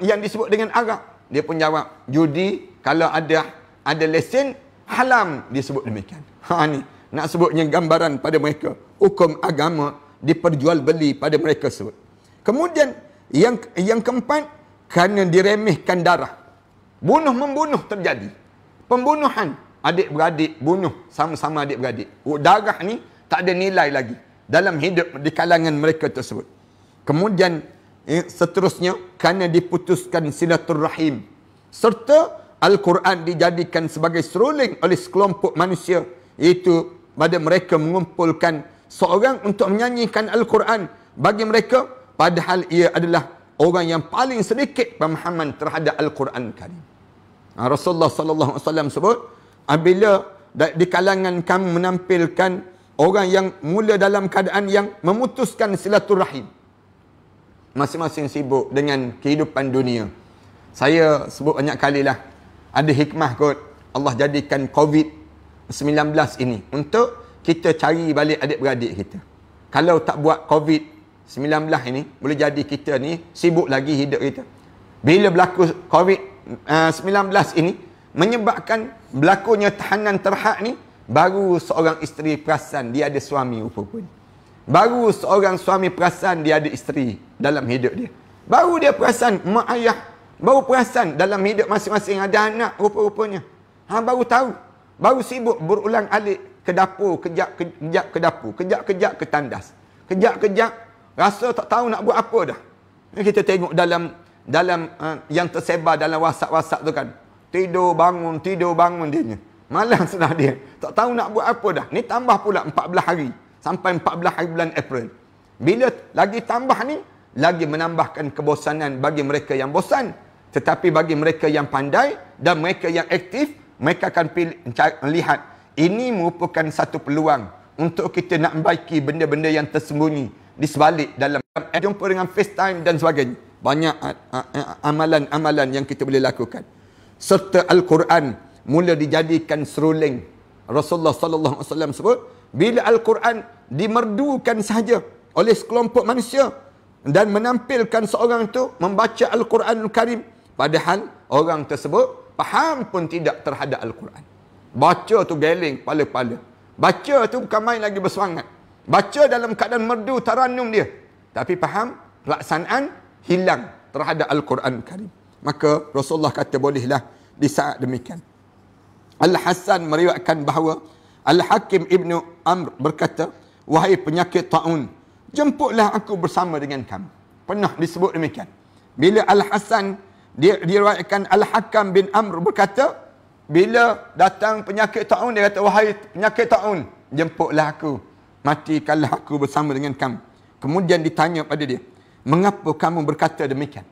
yang disebut dengan arak? Dia pun jawab, judi kalau ada lesen haram, disebut demikian. Ni nak sebutnya gambaran pada mereka. Hukum agama diperjualbeli pada mereka sebut. Kemudian yang keempat, kerana diremehkan darah. Bunuh-membunuh terjadi. Pembunuhan, adik-beradik bunuh sama-sama adik-beradik. Darah ni tak ada nilai lagi dalam hidup di kalangan mereka tersebut. Kemudian seterusnya, kerana diputuskan silaturrahim. Serta Al-Quran dijadikan sebagai seruling oleh sekelompok manusia, iaitu pada mereka mengumpulkan seorang untuk menyanyikan Al-Quran bagi mereka, padahal ia adalah orang yang paling sedikit pemahaman terhadap Al-Quran Karim. Rasulullah sallallahu alaihi wasallam sebut, apabila di kalangan kamu menampilkan orang yang mula dalam keadaan yang memutuskan silaturahim, masing-masing sibuk dengan kehidupan dunia. Saya sebut banyak kali lah, ada hikmah kot Allah jadikan COVID-19 ini untuk kita cari balik adik-beradik kita. Kalau tak buat COVID 19 ini boleh jadi kita ni sibuk lagi hidup kita. Bila berlaku COVID-19 ini menyebabkan berlakunya tahanan terhad ni, baru seorang isteri perasan dia ada suami rupa-rupanya. Baru seorang suami perasan dia ada isteri dalam hidup dia. Baru dia perasan mak ayah, baru perasan dalam hidup masing-masing ada anak rupa-rupanya. Baru tahu. Baru sibuk berulang-alik ke dapur, kejap ke dapur, kejap ke tandas. Kejap rasa tak tahu nak buat apa dah. Kita tengok dalam yang tersebar dalam WhatsApp tu kan. Tidur bangun dia. Malas dah dia. Tak tahu nak buat apa dah. Ni tambah pula 14 hari. Sampai 14 hari bulan April. Bila lagi tambah ni, lagi menambahkan kebosanan bagi mereka yang bosan. Tetapi bagi mereka yang pandai dan mereka yang aktif, mereka akan melihat ini merupakan satu peluang untuk kita nak membaiki benda-benda yang tersembunyi di sebalik dalam jumpa dengan FaceTime dan sebagainya. Banyak amalan-amalan yang kita boleh lakukan. Serta Al-Quran mula dijadikan seruling. Rasulullah sallallahu alaihi wasallam sebut, bila Al-Quran dimerdukan sahaja oleh sekelompok manusia dan menampilkan seorang itu membaca Al-Quranul Karim, padahal orang tersebut faham pun tidak terhadap Al-Quran. Baca tu geling kepala-kepala. Baca tu bukan main lagi bersemangat. Baca dalam keadaan merdu tarannum dia. Tapi faham, pelaksanaan hilang terhadap Al-Quran Karim. Maka Rasulullah kata bolehlah di saat demikian. Al-Hasan meriwayatkan bahawa Al-Hakim Ibnu Amr berkata, wahai penyakit ta'un, jemputlah aku bersama dengan kamu. Pernah disebut demikian. Bila Al-Hasan, dia diriwayatkan Al-Hakam bin Amr berkata, bila datang penyakit ta'un, dia kata, wahai penyakit ta'un, jemputlah aku, matikanlah aku bersama dengan kamu. Kemudian ditanya pada dia, mengapa kamu berkata demikian?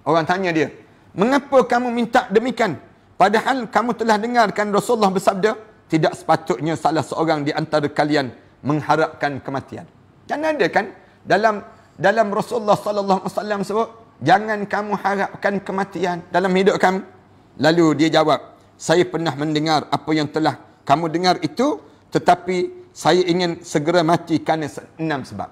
Orang tanya dia, mengapa kamu minta demikian? Padahal kamu telah dengarkan Rasulullah bersabda, tidak sepatutnya salah seorang di antara kalian mengharapkan kematian. Kan ada kan? Dalam Rasulullah sallallahu alaihi wasallam sebut, jangan kamu harapkan kematian dalam hidup kamu. Lalu dia jawab, saya pernah mendengar apa yang telah kamu dengar itu, tetapi saya ingin segera mati kerana 6 sebab.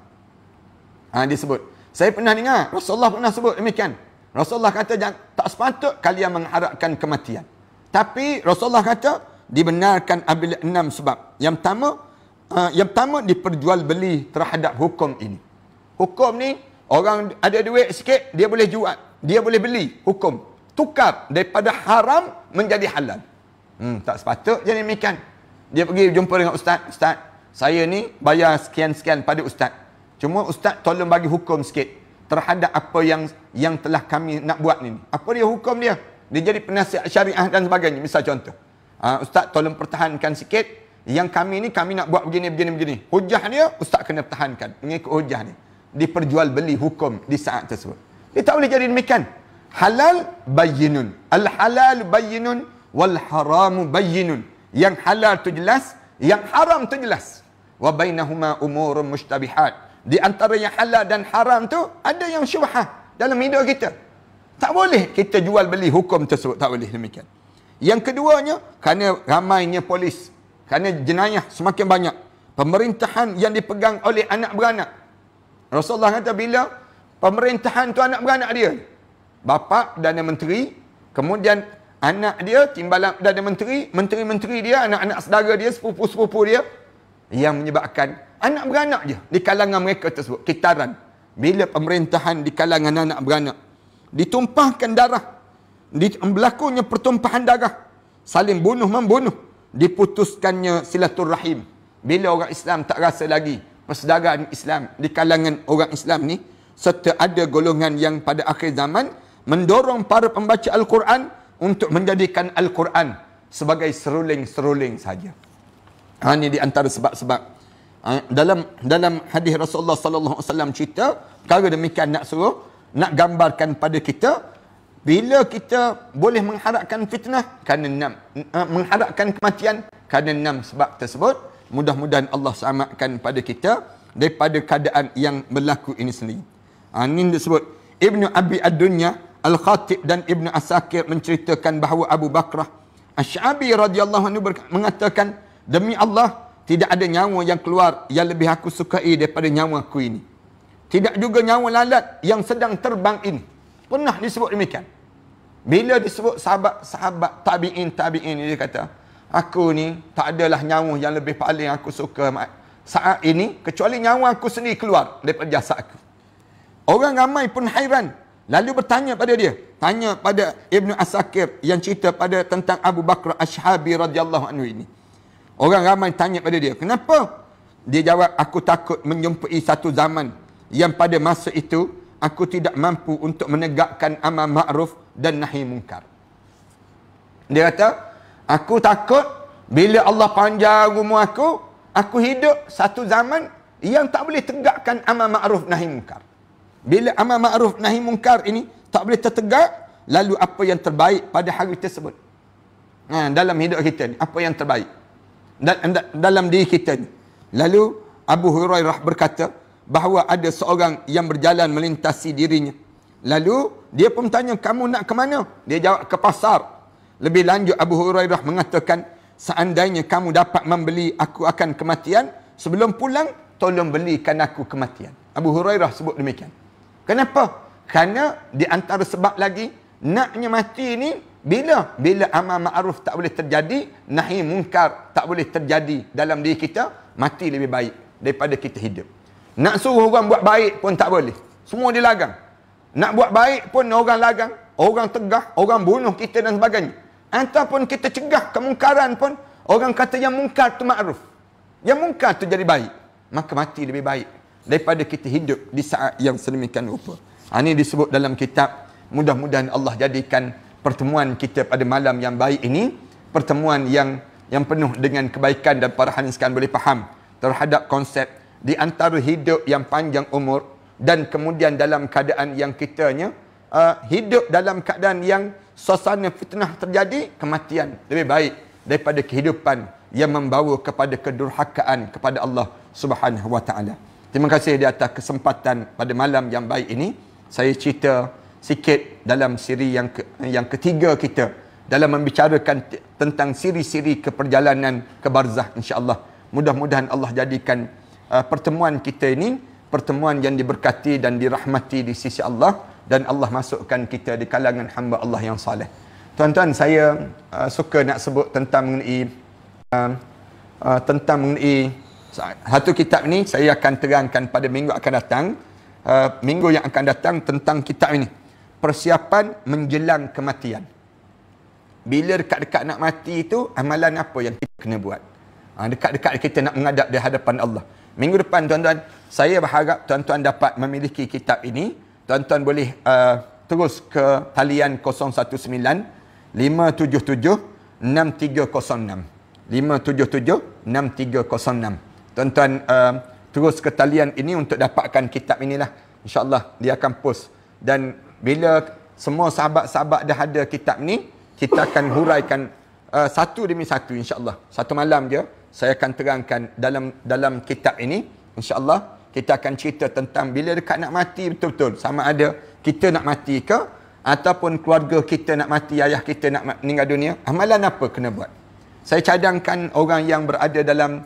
Dia sebut, saya pernah dengar, Rasulullah pernah sebut demikian. Rasulullah kata, tak sepatut kalian mengharapkan kematian. Tapi Rasulullah kata, dibenarkan apabila 6 sebab. Yang pertama diperjualbeli terhadap hukum ini. Hukum ni, orang ada duit sikit, dia boleh jual. Dia boleh beli hukum. Tukar daripada haram menjadi halal. Tak sepatut jadi demikian. Dia pergi jumpa dengan ustaz. Ustaz, saya ni bayar sekian-sekian pada ustaz. Cuma ustaz tolong bagi hukum sikit terhadap apa yang telah kami nak buat ni. Apa dia hukum dia? Dia jadi penasihat syariah dan sebagainya. Misal contoh, ustaz tolong pertahankan sikit. Yang kami ni, kami nak buat begini. Hujah dia, ustaz kena pertahankan. Mengikut hujah dia. Diperjualbeli hukum di saat tersebut. Dia tak boleh jadi demikian. Halal bayyinun. Al-halal bayyinun wal haramu bayyinun. Yang halal tu jelas, yang haram tu jelas. Wa bainahuma umurun mushtabihat. Di antara yang halal dan haram tu ada yang syubhah dalam hidup kita. Tak boleh kita jual beli hukum tersebut, tak boleh demikian. Yang keduanya, kerana ramainya polis, kerana jenayah semakin banyak, pemerintahan yang dipegang oleh anak beranak. Rasulullah kata, bila pemerintahan tu anak beranak dia, bapa Perdana Menteri, kemudian anak dia timbalan Perdana Menteri, menteri-menteri dia, anak-anak saudara dia, sepupu-sepupu dia, yang menyebabkan anak beranak je di kalangan mereka tersebut, kitaran. Bila pemerintahan di kalangan anak beranak ditumpahkan darah, berlakunya pertumpahan darah, saling bunuh-membunuh, diputuskannya silaturrahim. Bila orang Islam tak rasa lagi persaudaraan Islam di kalangan orang Islam ni, serta ada golongan yang pada akhir zaman mendorong para pembaca Al-Quran untuk menjadikan Al-Quran sebagai seruling-seruling saja. Ini di antara sebab-sebab. Dalam hadis Rasulullah sallallahu alaihi wasallam cerita perkara demikian, nak gambarkan pada kita, bila kita boleh mengharapkan fitnah kerana mengharapkan kematian kerana 6 sebab tersebut, mudah-mudahan Allah selamatkan pada kita daripada keadaan yang berlaku ini sendiri. Ini disebut Ibnu Abi Ad-Dunya, Al-Khatib dan Ibnu Asakir menceritakan bahawa Abu Bakrah Asy-Sya'bi radhiyallahu anhu mengatakan, demi Allah, tidak ada nyawa yang keluar yang lebih aku sukai daripada nyawa aku ini. Tidak juga nyawa lalat yang sedang terbang ini. Pernah disebut demikian. Bila disebut sahabat tabi'in dia kata, aku ni tak adalah nyawa yang lebih paling aku suka saat ini kecuali nyawa aku sendiri keluar daripada jasad aku. Orang ramai pun hairan. Lalu bertanya pada dia. Tanya pada Ibnu Asakir yang cerita pada tentang Abu Bakar Ashabi radhiyallahu anhu ini. Orang ramai tanya pada dia. Kenapa? Dia jawab, aku takut menjumpai satu zaman yang pada masa itu aku tidak mampu untuk menegakkan amar ma'ruf dan nahi munkar. Dia kata, aku takut bila Allah panjang umur aku hidup satu zaman yang tak boleh tegakkan amar ma'ruf nahi munkar. Bila amar ma'ruf nahi munkar ini tak boleh tertegak, lalu apa yang terbaik pada hari tersebut? Dalam hidup kita ni, apa yang terbaik? Dalam diri kita ni. Lalu Abu Hurairah berkata bahawa ada seorang yang berjalan melintasi dirinya. Lalu dia pun tanya, kamu nak ke mana? Dia jawab, ke pasar. Lebih lanjut Abu Hurairah mengatakan, seandainya kamu dapat membeli aku akan kematian, sebelum pulang tolong belikan aku kematian. Abu Hurairah sebut demikian. Kenapa? Kerana di antara sebab lagi naknya mati ni bila amar ma'ruf tak boleh terjadi, nahi munkar tak boleh terjadi dalam diri kita, mati lebih baik daripada kita hidup. Nak suruh orang buat baik pun tak boleh. Semua dilarang. Nak buat baik pun orang larang, orang tegah, orang bunuh kita dan sebagainya. Ataupun kita cegah kemungkaran pun, orang kata yang mungkar tu ma'ruf. Yang mungkar tu jadi baik. Maka mati lebih baik daripada kita hidup di saat yang sedemikian rupa. Ini disebut dalam kitab. Mudah-mudahan Allah jadikan pertemuan kita pada malam yang baik ini pertemuan yang penuh dengan kebaikan, dan para hadirin sekalian boleh faham terhadap konsep di antara hidup yang panjang umur dan kemudian dalam keadaan yang kitanya hidup dalam keadaan yang suasana fitnah terjadi, kematian lebih baik daripada kehidupan yang membawa kepada kedurhakaan kepada Allah Subhanahu wa taala. Terima kasih di atas kesempatan pada malam yang baik ini. Saya cerita sikit dalam siri yang ketiga kita dalam membicarakan tentang siri-siri keperjalanan ke barzah, insya-Allah. Mudah-mudahan Allah jadikan pertemuan kita ini pertemuan yang diberkati dan dirahmati di sisi Allah, dan Allah masukkan kita di kalangan hamba Allah yang saleh. Tuan-tuan, saya suka nak sebut tentang mengenai satu kitab ini. Saya akan terangkan pada minggu akan datang, minggu yang akan datang, tentang kitab ini, persiapan menjelang kematian. Bila dekat-dekat nak mati itu, amalan apa yang kita kena buat? Dekat-dekat kita nak menghadap di hadapan Allah. Minggu depan, tuan-tuan, saya berharap tuan-tuan dapat memiliki kitab ini. Tuan-tuan boleh terus ke talian 019 577 6306 577 6306. Tuan-tuan terus ke talian ini untuk dapatkan kitab inilah. InsyaAllah dia akan post. Dan bila semua sahabat-sahabat dah ada kitab ni, kita akan huraikan satu demi satu, insyaAllah. Satu malam je saya akan terangkan dalam kitab ini. InsyaAllah kita akan cerita tentang bila dekat nak mati betul-betul, sama ada kita nak mati ke ataupun keluarga kita nak mati, ayah kita nak meninggal dunia, amalan apa kena buat. Saya cadangkan orang yang berada dalam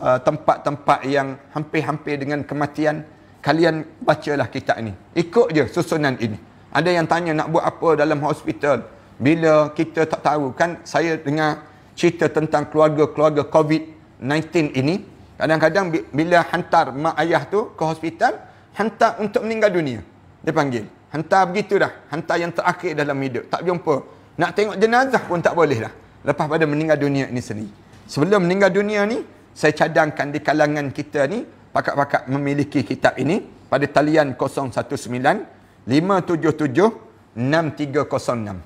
tempat-tempat yang hampir-hampir dengan kematian, kalian bacalah kitab ini. Ikut je susunan ini. Ada yang tanya nak buat apa dalam hospital bila kita tak tahu. Kan saya dengar cerita tentang keluarga-keluarga COVID-19 ini. Kadang-kadang bila hantar mak ayah tu ke hospital, hantar untuk meninggal dunia. Dia panggil. Hantar begitu dah. Hantar yang terakhir dalam hidup. Tak jumpa. Nak tengok jenazah pun tak boleh dah. Lepas pada meninggal dunia ini sendiri. Sebelum meninggal dunia ni, saya cadangkan di kalangan kita ni, pakak-pakak memiliki kitab ini pada talian 019 577 6306.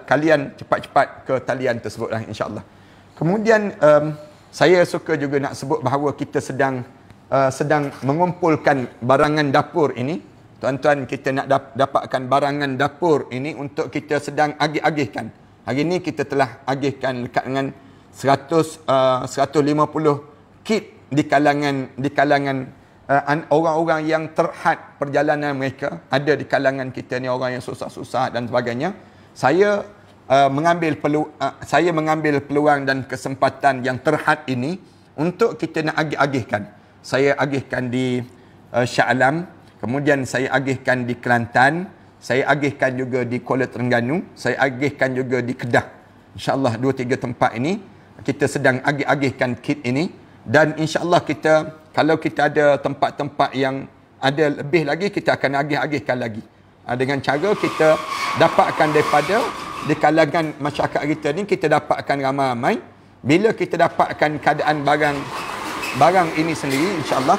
Kalian cepat-cepat ke talian tersebut lah, insya-Allah. Kemudian saya suka juga nak sebut bahawa kita sedang mengumpulkan barangan dapur ini. Tuan-tuan, kita nak dapatkan barangan dapur ini untuk kita sedang agih-agihkan. Hari ini kita telah agihkan dekat dengan 150 kit di kalangan orang-orang yang terhad perjalanan mereka. Ada di kalangan kita ni orang yang susah-susah dan sebagainya. Saya mengambil peluang dan kesempatan yang terhad ini untuk kita nak agih-agihkan. Saya agihkan di Shah Alam, kemudian saya agihkan di Kelantan, saya agihkan juga di Kuala Terengganu, saya agihkan juga di Kedah. InsyaAllah 2-3 tempat ini kita sedang agihkan kit ini, dan insyaAllah kita, kalau kita ada tempat-tempat yang ada lebih lagi, kita akan agihkan lagi. Dengan cara kita dapatkan daripada di kalangan masyarakat kita ni, kita dapatkan ramai-ramai. Bila kita dapatkan keadaan barang ini sendiri, insyaAllah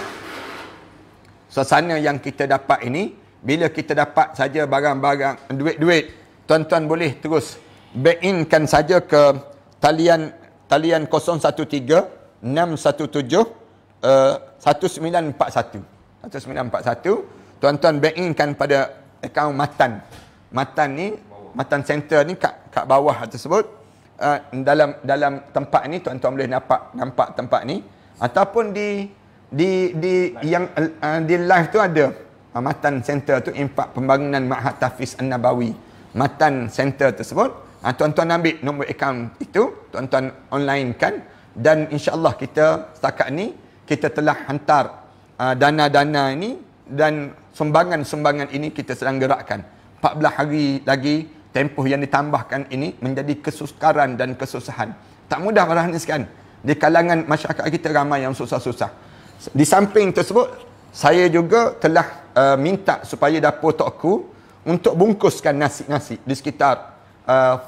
suasana yang kita dapat ini, bila kita dapat saja barang-barang, duit-duit, tuan-tuan boleh terus back in kan saja ke talian 013 617 1941. Tuan-tuan back in kan pada akaun Matan. Matan ni, Matan Center ni kat bawah tersebut. Dalam tempat ni tuan-tuan boleh nampak tempat ni, ataupun di live tu ada Matan Center tu, Impak Pembangunan Ma'had Tahfiz An-Nabawi, Matan Center tersebut. Tuan-tuan ambil nombor akaun itu, tuan-tuan online kan, dan insya-Allah kita setakat ni kita telah hantar dana-dana ini, dan sumbangan-sumbangan ini kita sedang gerakkan. 14 hari lagi tempoh yang ditambahkan ini menjadi kesukaran dan kesusahan. Tak mudah barang sekalian. Di kalangan masyarakat kita ramai yang susah-susah. Di samping tersebut, saya juga telah minta supaya dapur Tokku untuk bungkuskan nasi-nasi di sekitar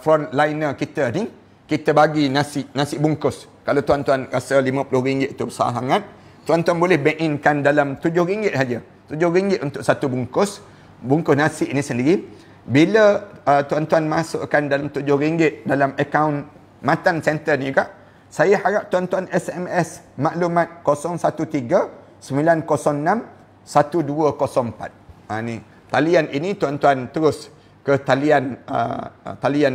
frontliner kita ni. Kita bagi nasi bungkus. Kalau tuan-tuan rasa RM50 itu besar sangat, tuan-tuan boleh bank in-kan dalam RM7 saja. RM7 untuk satu bungkus nasi ini sendiri. Bila tuan-tuan masukkan dalam RM7 dalam akaun Matan Center ni juga, saya harap tuan-tuan SMS maklumat 013-906-1204. Ni talian ini tuan-tuan terus ke talian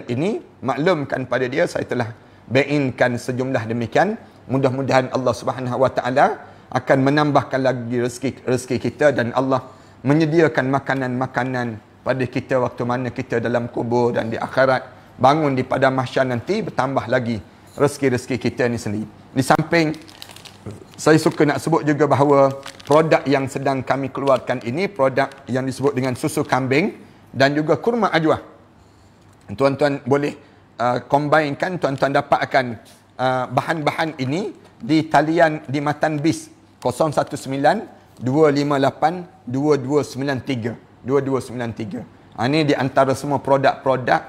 ini, maklumkan pada dia saya telah bank in-kan sejumlah demikian. Mudah-mudahan Allah Subhanahu Wa Taala akan menambahkan lagi rezeki kita, dan Allah menyediakan makanan-makanan pada kita waktu mana kita dalam kubur dan di akhirat, bangun di padang mahsyar nanti, bertambah lagi rezeki-rezeki kita ni sendiri. Di samping, saya suka nak sebut juga bahawa produk yang sedang kami keluarkan ini, produk yang disebut dengan susu kambing dan juga kurma ajwa. Tuan-tuan boleh combinekan, tuan-tuan dapatkan bahan-bahan ini di talian di Matan Bis 019-258-2293. Ini di antara semua produk-produk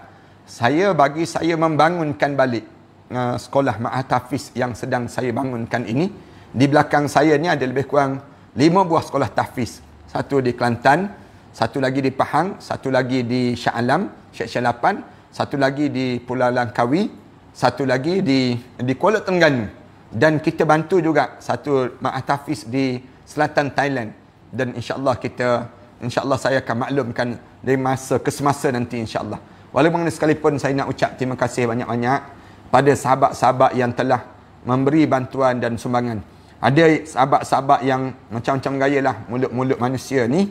saya membangunkan balik sekolah Ma'had Tahfiz yang sedang saya bangunkan ini. Di belakang saya ni ada lebih kurang 5 buah sekolah tahfiz. Satu di Kelantan, satu lagi di Pahang, satu lagi di Shah Alam, Syekh Syalapan, satu lagi di Pulau Langkawi, satu lagi di Kuala Terengganu. Dan kita bantu juga satu Ma'had Tahfiz di selatan Thailand. Dan insya-Allah saya akan maklumkan dari masa ke semasa nanti insya-Allah. Walaupun sekalipun saya nak ucap terima kasih banyak-banyak pada sahabat-sahabat yang telah memberi bantuan dan sumbangan. Ada sahabat-sahabat yang macam-macam gaya lah, mulut-mulut manusia ni,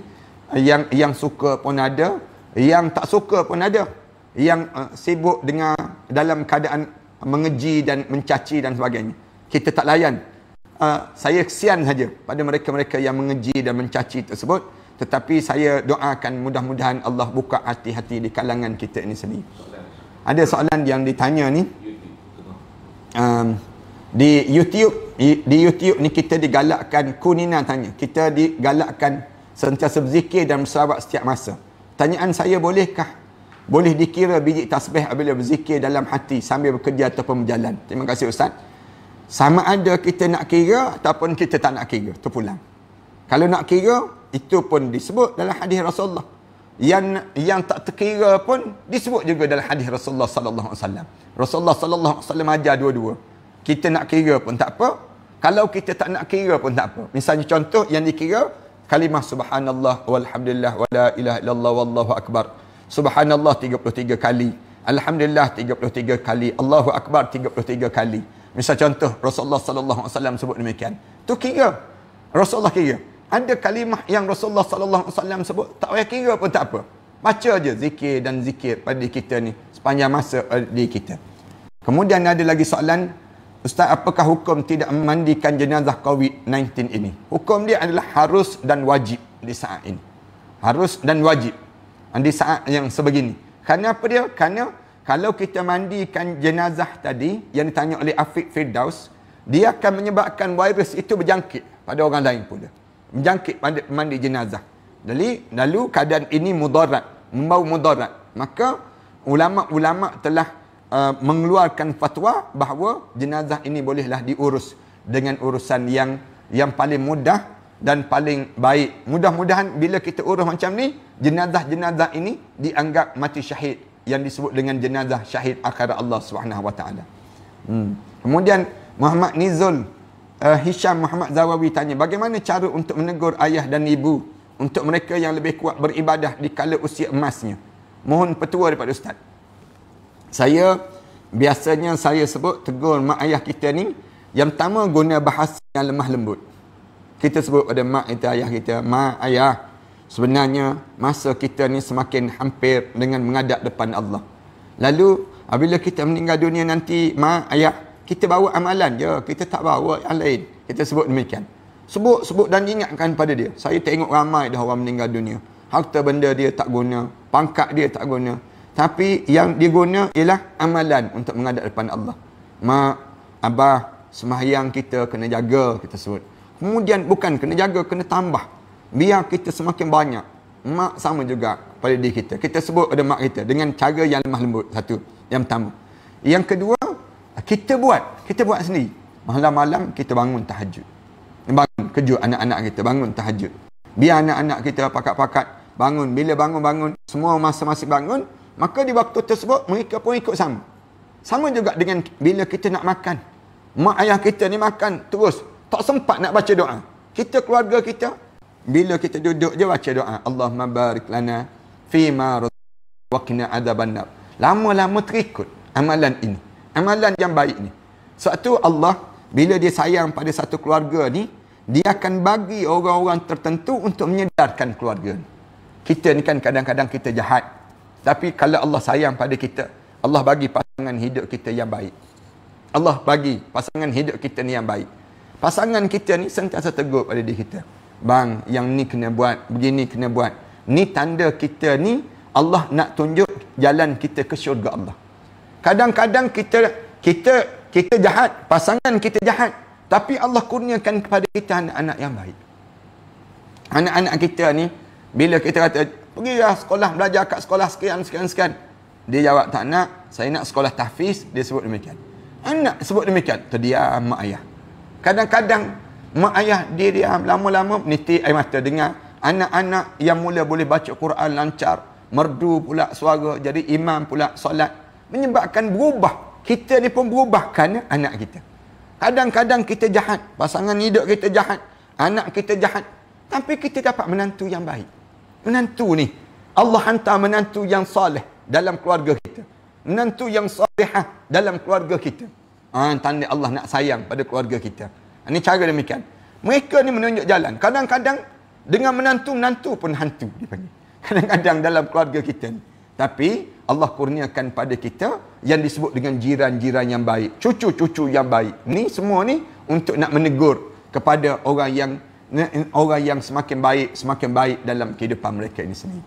yang suka pun ada, yang tak suka pun ada, yang sibuk dengan dalam keadaan mengeji dan mencaci dan sebagainya. Kita tak layan. Saya kesian saja pada mereka-mereka yang mengeji dan mencaci tersebut, tetapi saya doakan mudah-mudahan Allah buka hati-hati di kalangan kita ini sendiri. Ada soalan yang ditanya ni, di YouTube ni kita digalakkan, Kunina tanya, kita digalakkan sentiasa berzikir dan berselawat setiap masa. Tanyaan saya, boleh dikira biji tasbih apabila berzikir dalam hati sambil bekerja ataupun berjalan? Terima kasih Ustaz. Sama ada kita nak kira ataupun kita tak nak kira, terpulang. Kalau nak kira, itu pun disebut dalam hadis Rasulullah. Yang tak terkira pun disebut juga dalam hadis Rasulullah sallallahu alaihi wasallam. Rasulullah sallallahu alaihi wasallam ajar dua-dua. Kita nak kira pun tak apa, kalau kita tak nak kira pun tak apa. Misalnya contoh yang dikira, kalimah subhanallah walhamdulillah wala ilaha illallah wallahu akbar. Subhanallah 33 kali, alhamdulillah 33 kali, Allahu akbar 33 kali. Misal contoh Rasulullah sallallahu alaihi wasallam sebut demikian. Tu kira. Rasulullah kira. Ada kalimah yang Rasulullah sallallahu alaihi wasallam sebut, tak payah kira pun tak apa. Baca aja zikir dan zikir pada kita ni sepanjang masa di kita. Kemudian ada lagi soalan, Ustaz, apakah hukum tidak memandikan jenazah COVID-19 ini? Hukum dia adalah harus dan wajib di saat ini. Harus dan wajib di saat yang sebegini. Kerana apa dia? Kerana kalau kita mandikan jenazah tadi yang ditanya oleh Afiq Firdaus, dia akan menyebabkan virus itu berjangkit pada orang lain pula. Berjangkit pada mandi jenazah. Lalu keadaan ini mudarat, membawa mudarat. Maka ulama-ulama telah mengeluarkan fatwa bahawa jenazah ini bolehlah diurus dengan urusan yang paling mudah dan paling baik. Mudah-mudahan bila kita urus macam ni, jenazah-jenazah ini dianggap mati syahid, yang disebut dengan jenazah syahid akhirat Allah Subhanahu Wa Taala. Kemudian Muhammad Nizul Hisham Muhammad Zawawi tanya, bagaimana cara untuk menegur ayah dan ibu untuk mereka yang lebih kuat beribadah di kala usia emasnya? Mohon petua daripada Ustaz. Biasanya saya sebut tegur mak ayah kita ni, yang pertama guna bahasa yang lemah lembut. Kita sebut pada mak kita, ayah kita, mak, ayah, sebenarnya masa kita ni semakin hampir dengan menghadap depan Allah. Lalu apabila kita meninggal dunia nanti, mak, ayah, kita bawa amalan je, kita tak bawa yang lain. Kita sebut demikian. Sebut dan ingatkan pada dia. Saya tengok ramai dah orang meninggal dunia, harta benda dia tak guna, pangkat dia tak guna, tapi yang diguna ialah amalan untuk menghadap depan Allah. Mak, abah, sembahyang kita kena jaga, kita sebut. Kemudian bukan kena jaga, kena tambah. Biar kita semakin banyak. Mak sama juga pada diri kita. Kita sebut pada mak kita dengan cara yang lemah lembut. Satu, yang pertama. Yang kedua, kita buat sendiri. Malam-malam kita bangun tahajud. Bangun, kejut anak-anak kita, bangun tahajud. Biar anak-anak kita pakat-pakat bangun. Bila bangun-bangun, semua masa-masa bangun, maka di waktu tersebut mereka pun ikut sama. Sama juga dengan bila kita nak makan. Mak ayah kita ni makan terus, tak sempat nak baca doa. Kita, keluarga kita, bila kita duduk je baca doa, Allahumma barik lana fima razaqtana wa qina adzabannar. Lama-lama terikut amalan ini, amalan yang baik ni. Sebab tu Allah bila dia sayang pada satu keluarga ni, dia akan bagi orang-orang tertentu untuk menyedarkan keluarga ni. Kita ni kan kadang-kadang kita jahat, tapi kalau Allah sayang pada kita, Allah bagi pasangan hidup kita yang baik. Allah bagi pasangan hidup kita ni yang baik. Pasangan kita ni sentiasa tegur pada diri kita. Bang, yang ni kena buat, begini kena buat. Ni tanda kita ni, Allah nak tunjuk jalan kita ke syurga Allah. Kadang-kadang kita jahat, pasangan kita jahat, tapi Allah kurniakan kepada kita anak-anak yang baik. Anak-anak kita ni, bila kita kata, pergilah sekolah, belajar kat sekolah sekian. Dia jawab, tak nak, saya nak sekolah tahfiz. Dia sebut demikian. Anak sebut demikian, terdiam mak ayah. Kadang-kadang mak ayah dia diam, lama-lama menitik air mata dengar anak-anak yang mula boleh baca Quran lancar, merdu pula suara, jadi imam pula solat, menyebabkan berubah. Kita ni pun berubah kerana anak kita. Kadang-kadang kita jahat, pasangan hidup kita jahat, anak kita jahat, tapi kita dapat menantu yang baik. Menantu ni, Allah hantar menantu yang soleh dalam keluarga kita. Menantu yang solehah dalam keluarga kita. Tanda Allah nak sayang pada keluarga kita. Ini cara demikian. Mereka ni menunjuk jalan. Kadang-kadang dengan menantu pun hantu dipanggil. Kadang-kadang dalam keluarga kita ni. Tapi Allah kurniakan pada kita yang disebut dengan jiran-jiran yang baik, cucu-cucu yang baik. Ni semua ni untuk nak menegur kepada orang yang semakin baik dalam kehidupan mereka ini sendiri.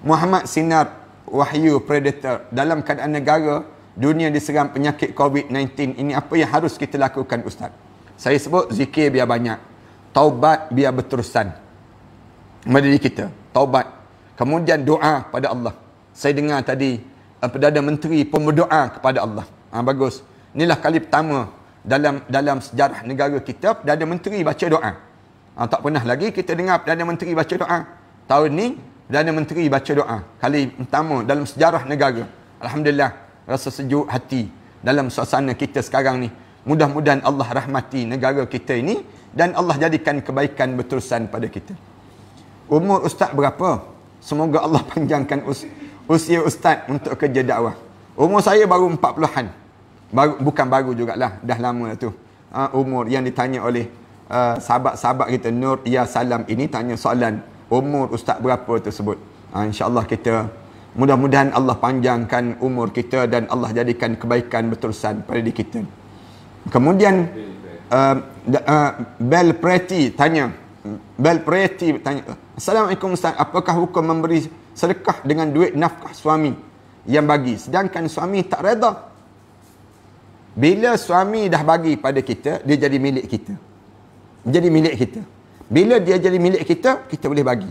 Muhammad Sinar Wahyu Predator, dalam keadaan negara dunia diserang penyakit COVID-19 ini, apa yang harus kita lakukan, Ustaz? Saya sebut zikir biar banyak, taubat biar berterusan pada diri kita, taubat. Kemudian doa pada Allah. Saya dengar tadi Perdana Menteri pun berdoa kepada Allah. Bagus. Inilah kali pertama dalam sejarah negara kita Perdana Menteri baca doa. Tak pernah lagi kita dengar Perdana Menteri baca doa. Tahun ni Perdana Menteri baca doa. Kali pertama dalam sejarah negara. Alhamdulillah, rasa sejuk hati dalam suasana kita sekarang ni. Mudah-mudahan Allah rahmati negara kita ini dan Allah jadikan kebaikan berterusan pada kita. Umur Ustaz berapa? Semoga Allah panjangkan usia Ustaz untuk kerja dakwah. Umur saya baru 40-an. Bukan baru jugalah, dah lama tu. Umur yang ditanya oleh sahabat-sahabat kita Nur Ya Salam ini tanya soalan umur Ustaz berapa tersebut. InsyaAllah kita mudah-mudahan Allah panjangkan umur kita dan Allah jadikan kebaikan berterusan pada diri kita. Kemudian Bel Preti tanya, Assalamualaikum Ustaz, apakah hukum memberi sedekah dengan duit nafkah suami yang bagi sedangkan suami tak reda? Bila suami dah bagi pada kita, dia jadi milik kita. Jadi milik kita. Bila dia jadi milik kita, kita boleh bagi.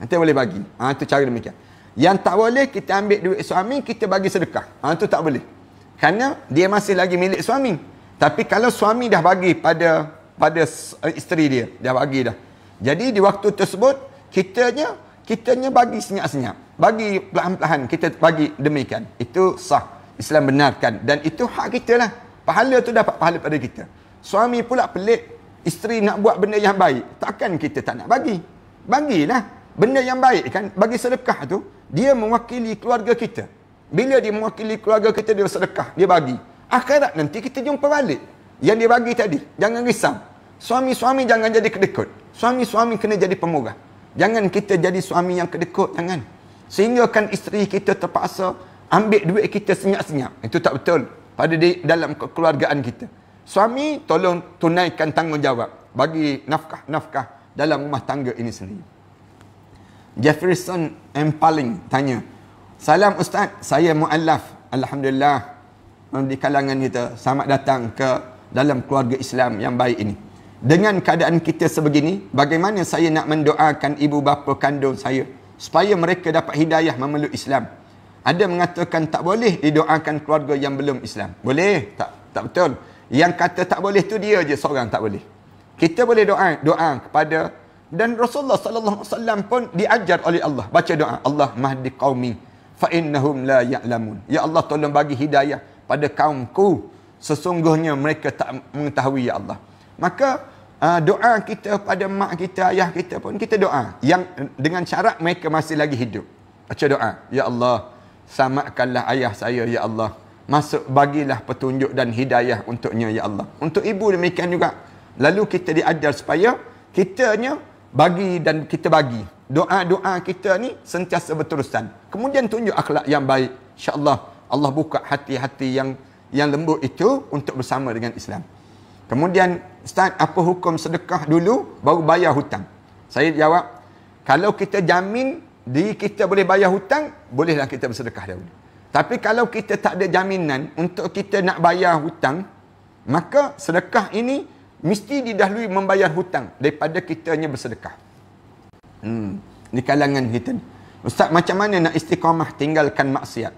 Kita boleh bagi. Itu cara demikian. Yang tak boleh, kita ambil duit suami, kita bagi sedekah. Itu tak boleh. Kerana dia masih lagi milik suami. Tapi kalau suami dah bagi pada isteri dia, dah bagi dah. Jadi di waktu tersebut, kitanya bagi senyap-senyap. Bagi perlahan-lahan, kita bagi demikian. Itu sah. Islam benarkan. Dan itu hak kita lah. Pahala tu dapat pahala pada kita. Suami pula pelik. Isteri nak buat benda yang baik. Takkan kita tak nak bagi. Bagilah. Benda yang baik kan. Bagi sedekah tu. Dia mewakili keluarga kita. Bila dia mewakili keluarga kita, dia sedekah. Dia bagi. Akhirat nanti kita jumpa balik. Yang dia bagi tadi. Jangan risau. Suami-suami jangan jadi kedekut. Suami-suami kena jadi pemurah. Jangan kita jadi suami yang kedekut. Jangan. Sehingga kan isteri kita terpaksa ambil duit kita senyap-senyap. Itu tak betul. Dalam kekeluargaan kita. Suami tolong tunaikan tanggungjawab. Bagi nafkah dalam rumah tangga ini sendiri. Jefferson Empaling tanya. Salam Ustaz, saya mu'allaf. Alhamdulillah. Di kalangan kita. Selamat datang ke dalam keluarga Islam yang baik ini. Dengan keadaan kita sebegini, bagaimana saya nak mendoakan ibu bapa kandung saya supaya mereka dapat hidayah memeluk Islam? Ada mengatakan tak boleh didoakan keluarga yang belum Islam. Boleh? Tak betul. Yang kata tak boleh tu dia je seorang tak boleh. Kita boleh doa kepada, dan Rasulullah sallallahu alaihi wasallam pun diajar oleh Allah baca doa, Allah mahdi qaumi fa innahum la ya'lamun. Ya Allah, tolong bagi hidayah pada kaumku, sesungguhnya mereka tak mengetahui ya Allah. Maka doa kita pada mak kita, ayah kita pun kita doa yang dengan syarat mereka masih lagi hidup. Baca doa, ya Allah, selamatkanlah ayah saya ya Allah. Bagilah petunjuk dan hidayah untuknya ya Allah. Untuk ibu demikian juga. Lalu kita diajar supaya kitanya bagi dan kita bagi. Doa-doa kita ni sentiasa berterusan. Kemudian tunjuk akhlak yang baik. InsyaAllah Allah buka hati-hati yang lembut itu untuk bersama dengan Islam. Kemudian, Ustaz, apa hukum sedekah dulu baru bayar hutang? Saya jawab, kalau kita jamin diri kita boleh bayar hutang, bolehlah kita bersedekah dahulu. Tapi kalau kita tak ada jaminan untuk kita nak bayar hutang, maka sedekah ini mesti didahului membayar hutang daripada kitanya bersedekah. Di kalangan kita. Ustaz, macam mana nak istiqamah tinggalkan maksiat?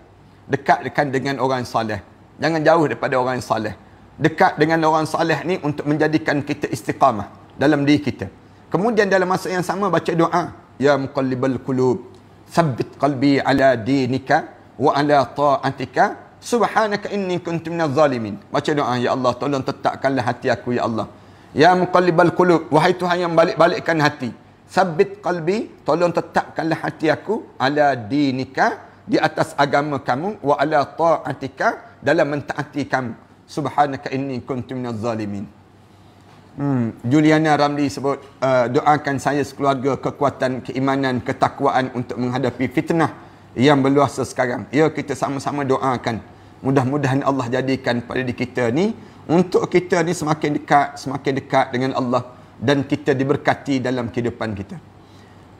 Dekat dengan orang saleh. Jangan jauh daripada orang saleh. Dekat dengan orang saleh ni untuk menjadikan kita istiqamah dalam diri kita. Kemudian dalam masa yang sama baca doa, ya muqallibal qulub, tsabbit qalbi ala dinika wa ala ta'atika subhanaka inni kuntu minaz zalimin. Baca doa, ya Allah, tolong tetapkanlah hati aku ya Allah. Ya muqallibal qulub, wahai Tuhan yang balik-balikkan hati, tsabbit qalbi, tolong tetapkanlah hati aku ala dinika, di atas agama kamu, wa ala ta'atika, dalam mentaati kamu. Subhanaka inni kuntu minaz zalimin. Juliana Ramli sebut, doakan saya sekeluarga kekuatan keimanan, ketakwaan untuk menghadapi fitnah yang berluasa sekarang. Ya, kita sama-sama doakan. Mudah-mudahan Allah jadikan pada diri kita ni, untuk kita ni semakin dekat dengan Allah, dan kita diberkati dalam kehidupan kita.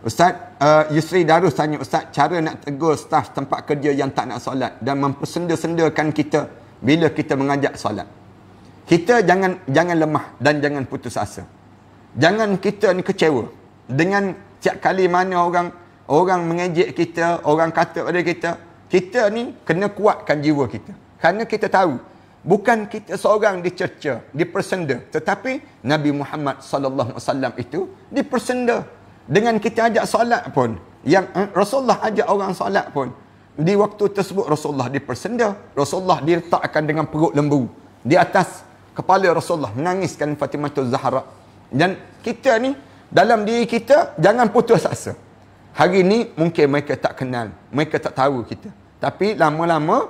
Ustaz, Yusri Darus tanya, Ustaz, cara nak tegur staf tempat kerja yang tak nak solat dan mempersenda-sendakan kita bila kita mengajak solat. Kita jangan lemah dan jangan putus asa. Jangan kita ni kecewa dengan setiap kali mana orang mengejek kita, orang kata pada kita. Kita ni kena kuatkan jiwa kita. Kerana kita tahu bukan kita seorang dicerca, dipersenda, tetapi Nabi Muhammad sallallahu alaihi wasallam itu dipersenda. Dengan kita ajak solat pun, yang Rasulullah ajak orang solat pun, di waktu tersebut Rasulullah dipersenda. Rasulullah diletakkan dengan perut lembu di atas kepala Rasulullah, menangiskan Fatimatul Zahra. Dan kita ni, dalam diri kita, jangan putus asa. Hari ni mungkin mereka tak kenal, mereka tak tahu kita. Tapi lama-lama,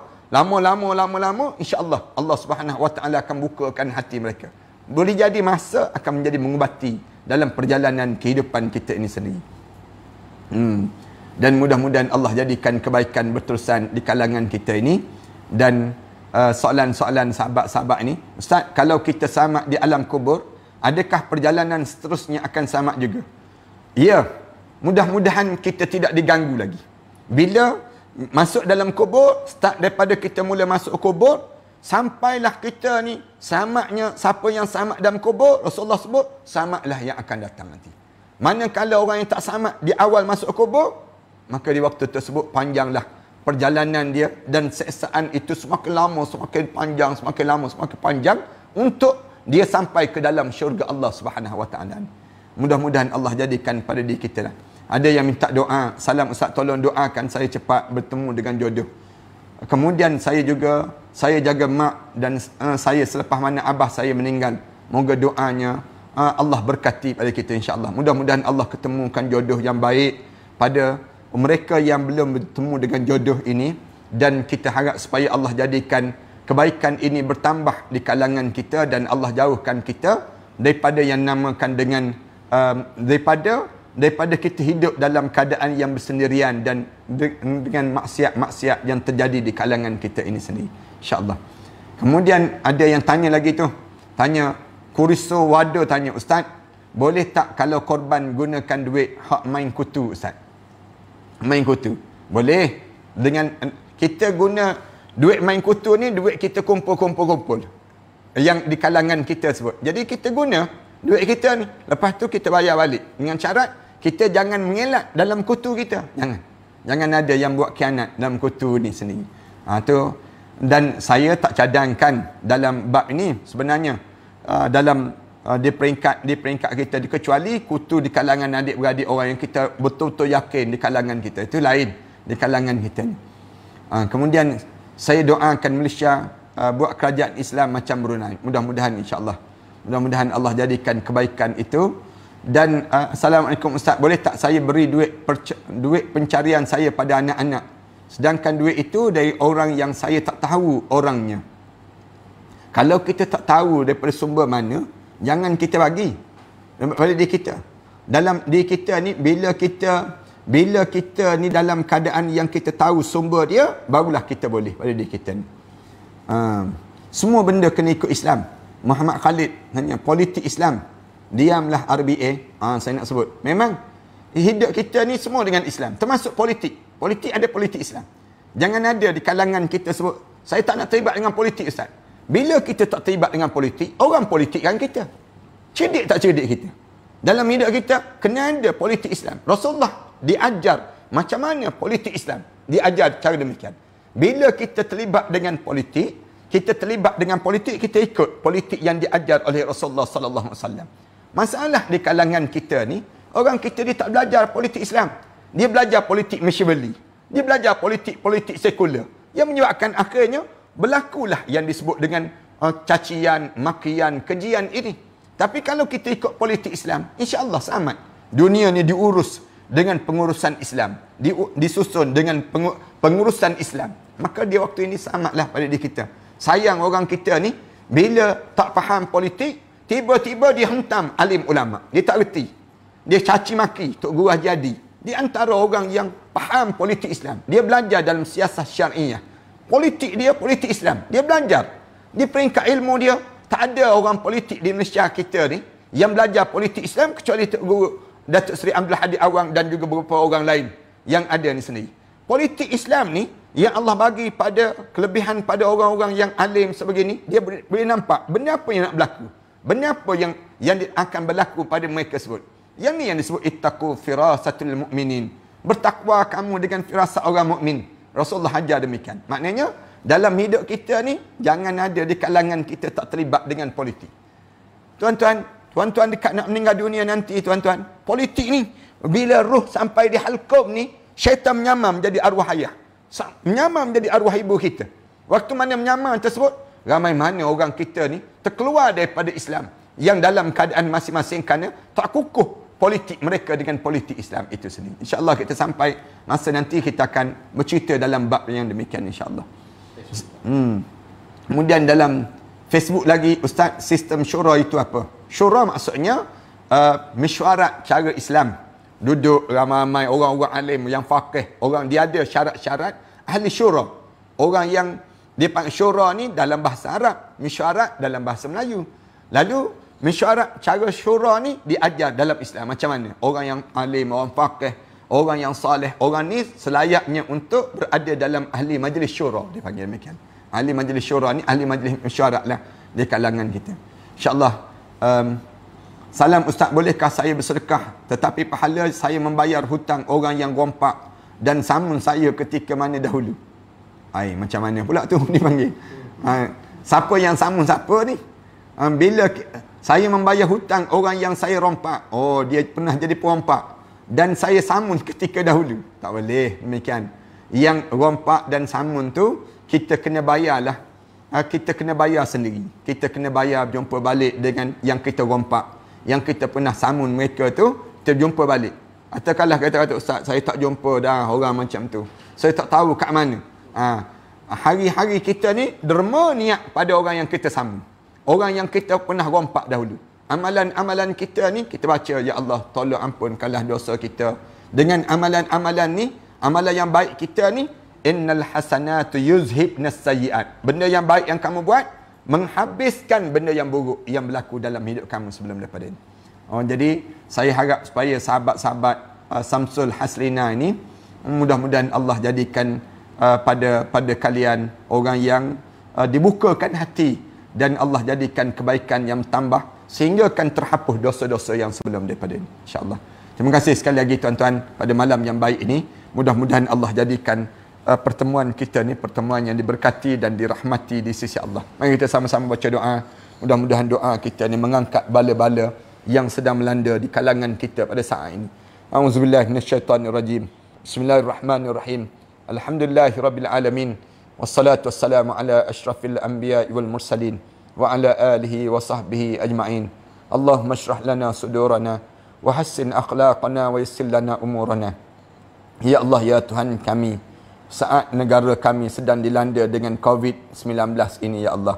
insya-Allah Allah Subhanahu Wa Taala akan bukakan hati mereka. Boleh jadi masa akan menjadi mengubati dalam perjalanan kehidupan kita ini sendiri. Dan mudah-mudahan Allah jadikan kebaikan berterusan di kalangan kita ini, dan soalan-soalan sahabat-sahabat ni. Ustaz, kalau kita selamat di alam kubur, adakah perjalanan seterusnya akan selamat juga? Ya, mudah-mudahan kita tidak diganggu lagi. Bila masuk dalam kubur, start daripada kita mula masuk kubur, sampailah kita ni selamatnya, siapa yang selamat dalam kubur, Rasulullah sebut, selamatlah yang akan datang nanti. Manakala orang yang tak selamat di awal masuk kubur, maka di waktu tersebut panjanglah perjalanan dia, dan seksaan itu semakin lama, semakin panjang, semakin lama, semakin panjang, untuk dia sampai ke dalam syurga Allah Subhanahu Wa Taala. Mudah-mudahan Allah jadikan pada diri kita lah. Ada yang minta doa, salam Ustaz, tolong doakan saya cepat bertemu dengan jodoh. Kemudian saya jaga mak dan saya selepas mana abah saya meninggal. Moga doanya Allah berkati pada kita, insya-Allah. Mudah-mudahan Allah ketemukan jodoh yang baik pada mereka yang belum bertemu dengan jodoh ini, dan kita harap supaya Allah jadikan kebaikan ini bertambah di kalangan kita, dan Allah jauhkan kita daripada yang namakan dengan daripada kita hidup dalam keadaan yang bersendirian dan dengan maksiat-maksiat yang terjadi di kalangan kita ini sendiri, insya-Allah. Kemudian ada yang tanya lagi tu, tanya Kuriso Wado tanya, Ustaz, boleh tak kalau korban gunakan duit hak main kutu, Ustaz? Main kutu boleh. Dengan kita guna duit main kutu ni, duit kita kumpul yang di kalangan kita sebut. Jadi kita guna duit kita ni, lepas tu kita bayar balik dengan syarat kita jangan mengelak dalam kutu kita. Jangan ada yang buat khianat dalam kutu ni sendiri. Tu, dan saya tak cadangkan dalam bab ini sebenarnya, dalam di peringkat kita, kecuali kutu di kalangan adik-beradik orang yang kita betul-betul yakin di kalangan kita, itu lain di kalangan kita ni. Kemudian saya doakan Malaysia buat kerajaan Islam macam Brunei. Mudah-mudahan, insya-Allah, mudah-mudahan Allah jadikan kebaikan itu. Dan Assalamualaikum Ustaz, boleh tak saya beri duit pencarian saya pada anak-anak, sedangkan duit itu dari orang yang saya tak tahu orangnya? Kalau kita tak tahu daripada sumber mana, jangan kita bagi pada diri kita. Dalam diri kita ni, bila kita ni dalam keadaan yang kita tahu sumber dia, barulah kita boleh pada diri kita ni. Semua benda kena ikut Islam. Muhammad Khalid hanya politik Islam. Diamlah RBA. Saya nak sebut, memang hidup kita ni semua dengan Islam, termasuk politik. Politik ada politik Islam. Jangan ada di kalangan kita sebut, saya tak nak terlibat dengan politik, Ustaz. Bila kita tak terlibat dengan politik, orang politik kan kita. Cerdik tak cerdik kita. Dalam hidup kita, kena ada politik Islam. Rasulullah diajar macam mana politik Islam. Diajar cara demikian. Bila kita terlibat dengan politik, kita ikut politik yang diajar oleh Rasulullah sallallahu alaihi wasallam. Masalah di kalangan kita ni, orang kita dia tak belajar politik Islam. Dia belajar politik Machiavelli. Dia belajar politik sekular. Yang menyebabkan akhirnya berlakulah yang disebut dengan cacian, makian, kejian ini. Tapi kalau kita ikut politik Islam, insya-Allah selamat. Dunia ni diurus dengan pengurusan Islam, disusun dengan pengurusan Islam. Maka dia waktu ini selamatlah pada diri kita. Sayang orang kita ni, bila tak faham politik, tiba-tiba dia hentam alim ulama. Dia tak reti. Dia caci maki Tok Guru Haji Hadi. Di antara orang yang faham politik Islam. Dia belajar dalam siasat syariah. Politik dia politik Islam. Dia belajar. Di peringkat ilmu dia, tak ada orang politik di Malaysia kita ni yang belajar politik Islam kecuali Tok Guru Datuk Seri Abdul Hadi Awang dan juga beberapa orang lain yang ada ni sendiri. Politik Islam ni yang Allah bagi pada kelebihan pada orang-orang yang alim sebegini, dia boleh nampak benda apa yang nak berlaku. Benda apa yang akan berlaku pada mereka sebut. Yang ni yang disebut ittaqu firasatul mu'minin. Bertakwa kamu dengan firasat orang mukmin. Rasulullah ajar demikian. Maknanya dalam hidup kita ni jangan ada di kalangan kita tak terlibat dengan politik. Tuan-tuan dekat nak meninggal dunia nanti, tuan-tuan, politik ni bila roh sampai di halqum ni, syaitan menyamar menjadi arwah ayah. Menyamar menjadi arwah ibu kita. Waktu mana menyamar tersebut, ramai mana orang kita ni terkeluar daripada Islam yang dalam keadaan masing-masing kerana tak kukuh politik mereka dengan politik Islam itu sendiri. InsyaAllah kita sampai masa nanti kita akan bercerita dalam bab yang demikian, insyaAllah. Kemudian dalam Facebook lagi, Ustaz, sistem syura itu apa? Syura maksudnya mesyuarat cara Islam. Duduk ramai-ramai orang-orang alim yang faqih, orang dia ada syarat-syarat ahli syura. Orang yang Dia panggil syura ni dalam bahasa Arab, mesyuarat dalam bahasa Melayu. Lalu mesyuarat, cara syura ni diajar dalam Islam macam mana? Orang yang alim, orang faqih, orang yang saleh, orang ni selayaknya untuk berada dalam ahli majlis syura, dia panggil demikian. Ahli majlis syura ni ahli majlis mesyuarat lah di kalangan kita. InsyaAllah. Salam Ustaz, bolehkah saya bersedekah tetapi pahala saya membayar hutang orang yang rompak dan samun saya ketika mana dahulu? Macam mana pula tu dipanggil? Siapa yang samun siapa ni? Bila saya membayar hutang orang yang saya rompak, dia pernah jadi perompak dan saya samun ketika dahulu. Tak boleh demikian. Yang rompak dan samun tu kita kena bayarlah. Kita kena bayar sendiri. Kita kena bayar jumpa balik dengan yang kita rompak, yang kita pernah samun mereka tu, kita jumpa balik. Atau kalau kata Ustaz, saya tak jumpa dah orang macam tu, saya tak tahu kat mana. Hari-hari kita ni derma niat pada orang yang kita samun, orang yang kita pernah rompak dahulu. Amalan-amalan kita ni kita baca, ya Allah tolong ampunkanlah dosa kita dengan amalan-amalan ni. Amalan yang baik kita ni, innal hasanatu yuzhibnas sayyiat. Benda yang baik yang kamu buat menghabiskan benda yang buruk yang berlaku dalam hidup kamu sebelum daripada ini. Jadi saya harap supaya sahabat-sahabat Samsul Haslina ini, mudah-mudahan Allah jadikan pada kalian orang yang dibukakan hati, dan Allah jadikan kebaikan yang tambah sehingga akan terhapus dosa-dosa yang sebelum daripada ini, insya-Allah. Terima kasih sekali lagi tuan-tuan pada malam yang baik ini. Mudah-mudahan Allah jadikan pertemuan kita ni pertemuan yang diberkati dan dirahmati di sisi Allah. Mari kita sama-sama baca doa. Mudah-mudahan doa kita ni mengangkat bala-bala yang sedang melanda di kalangan kita pada saat ini. A'udzubillahi minasyaitonirrajim. Bismillahirrahmanirrahim. Alhamdulillahirabbil alamin. Wassalatu wassalamu ala asyrafil anbiya'i wal mursalin wa ala alihi wa sahbihi ajma'in. Allahumma shrah lana sudurana wa hassin akhlaqana wa yassir lana umurana. Ya Allah, ya Tuhan kami, saat negara kami sedang dilanda dengan COVID-19 ini, ya Allah,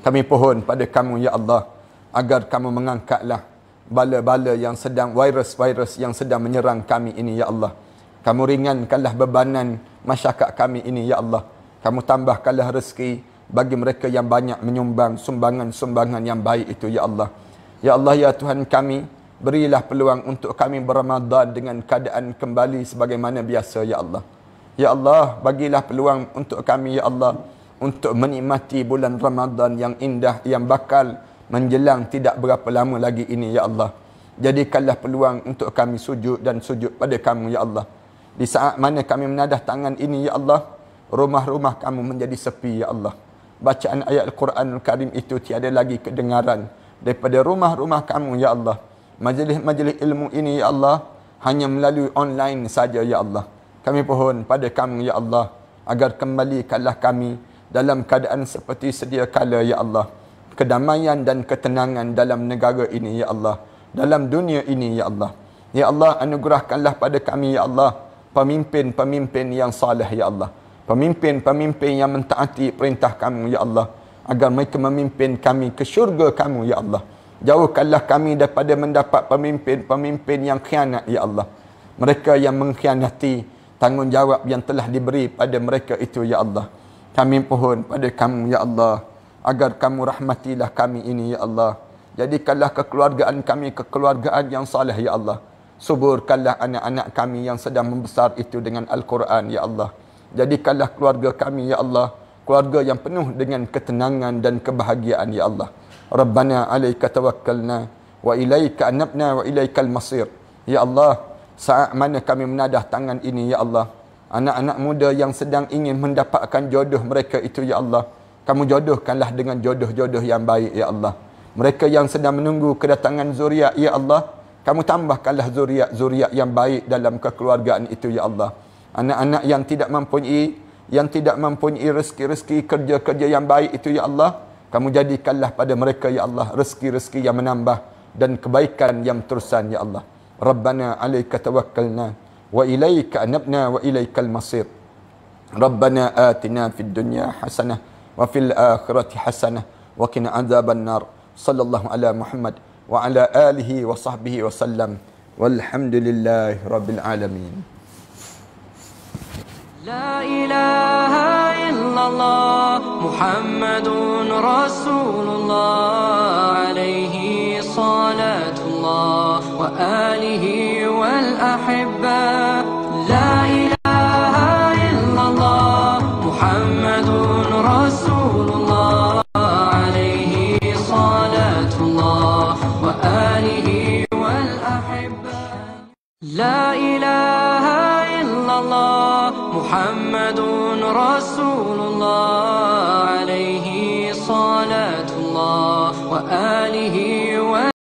kami pohon pada kamu, ya Allah, agar kamu mengangkatlah bala-bala yang sedang, virus-virus yang sedang menyerang kami ini, ya Allah. Kamu ringankanlah bebanan masyarakat kami ini, ya Allah. Kamu tambahkanlah rezeki bagi mereka yang banyak menyumbang sumbangan-sumbangan yang baik itu, ya Allah. Ya Allah, ya Tuhan kami, berilah peluang untuk kami berRamadan dengan keadaan kembali sebagaimana biasa, ya Allah. Ya Allah, bagilah peluang untuk kami, ya Allah, untuk menikmati bulan Ramadan yang indah yang bakal menjelang tidak berapa lama lagi ini, ya Allah. Jadikanlah peluang untuk kami sujud dan sujud pada kamu, ya Allah. Di saat mana kami menadah tangan ini, ya Allah, rumah-rumah kamu menjadi sepi, ya Allah. Bacaan ayat Al-Quranul Karim itu tiada lagi kedengaran daripada rumah-rumah kamu, ya Allah. Majlis-majlis ilmu ini, ya Allah, hanya melalui online saja, ya Allah. Kami pohon pada kamu, ya Allah, agar kembalikanlah kami dalam keadaan seperti sedia kala, ya Allah. Kedamaian dan ketenangan dalam negara ini, ya Allah. Dalam dunia ini, ya Allah. Ya Allah, anugerahkanlah pada kami, ya Allah, pemimpin-pemimpin yang saleh, ya Allah. Pemimpin-pemimpin yang mentaati perintah kamu, ya Allah. Agar mereka memimpin kami ke syurga kamu, ya Allah. Jauhkanlah kami daripada mendapat pemimpin-pemimpin yang khianat, ya Allah. Mereka yang mengkhianati tanggungjawab yang telah diberi pada mereka itu, ya Allah. Kami pohon pada kamu, ya Allah, agar kamu rahmatilah kami ini, ya Allah. Jadikanlah kekeluargaan kami kekeluargaan yang saleh, ya Allah. Suburkanlah anak-anak kami yang sedang membesar itu dengan Al-Quran, ya Allah. Jadikanlah keluarga kami, ya Allah, keluarga yang penuh dengan ketenangan dan kebahagiaan, ya Allah. Rabbana alaika tawakkalna wa ilaika anabna wa ilaikal masir. Ya Allah, saat mana kami menadah tangan ini, ya Allah, anak-anak muda yang sedang ingin mendapatkan jodoh mereka itu, ya Allah, kamu jodohkanlah dengan jodoh-jodoh yang baik, ya Allah. Mereka yang sedang menunggu kedatangan zuriat, ya Allah, kamu tambahkanlah zuriat-zuriat yang baik dalam kekeluargaan itu, ya Allah. Anak-anak yang tidak mempunyai rezeki-rezeki kerja-kerja yang baik itu, ya Allah, kamu jadikanlah pada mereka, ya Allah, rezeki-rezeki yang menambah dan kebaikan yang terusan, ya Allah. Rabbana alaika tawakkalna wa ilaika anabna wa ilaikal masir. Rabbana atina fid dunya hasanah wa fil akhirati hasanah wa qina adzaban nar. Sallallahu ala Muhammad wa ala alihi wa sahbihi wa sallam. Walhamdulillahi rabbil alamin. La ilaha illallah. إلا الله محمد رسول الله عليه صلاة الله وآله والأحبة لا إله إلا الله محمد رسول الله عليه صلاة الله وآله والأحبة لا إله إلا الله محمد رسول الله عليه صلاة الله وآله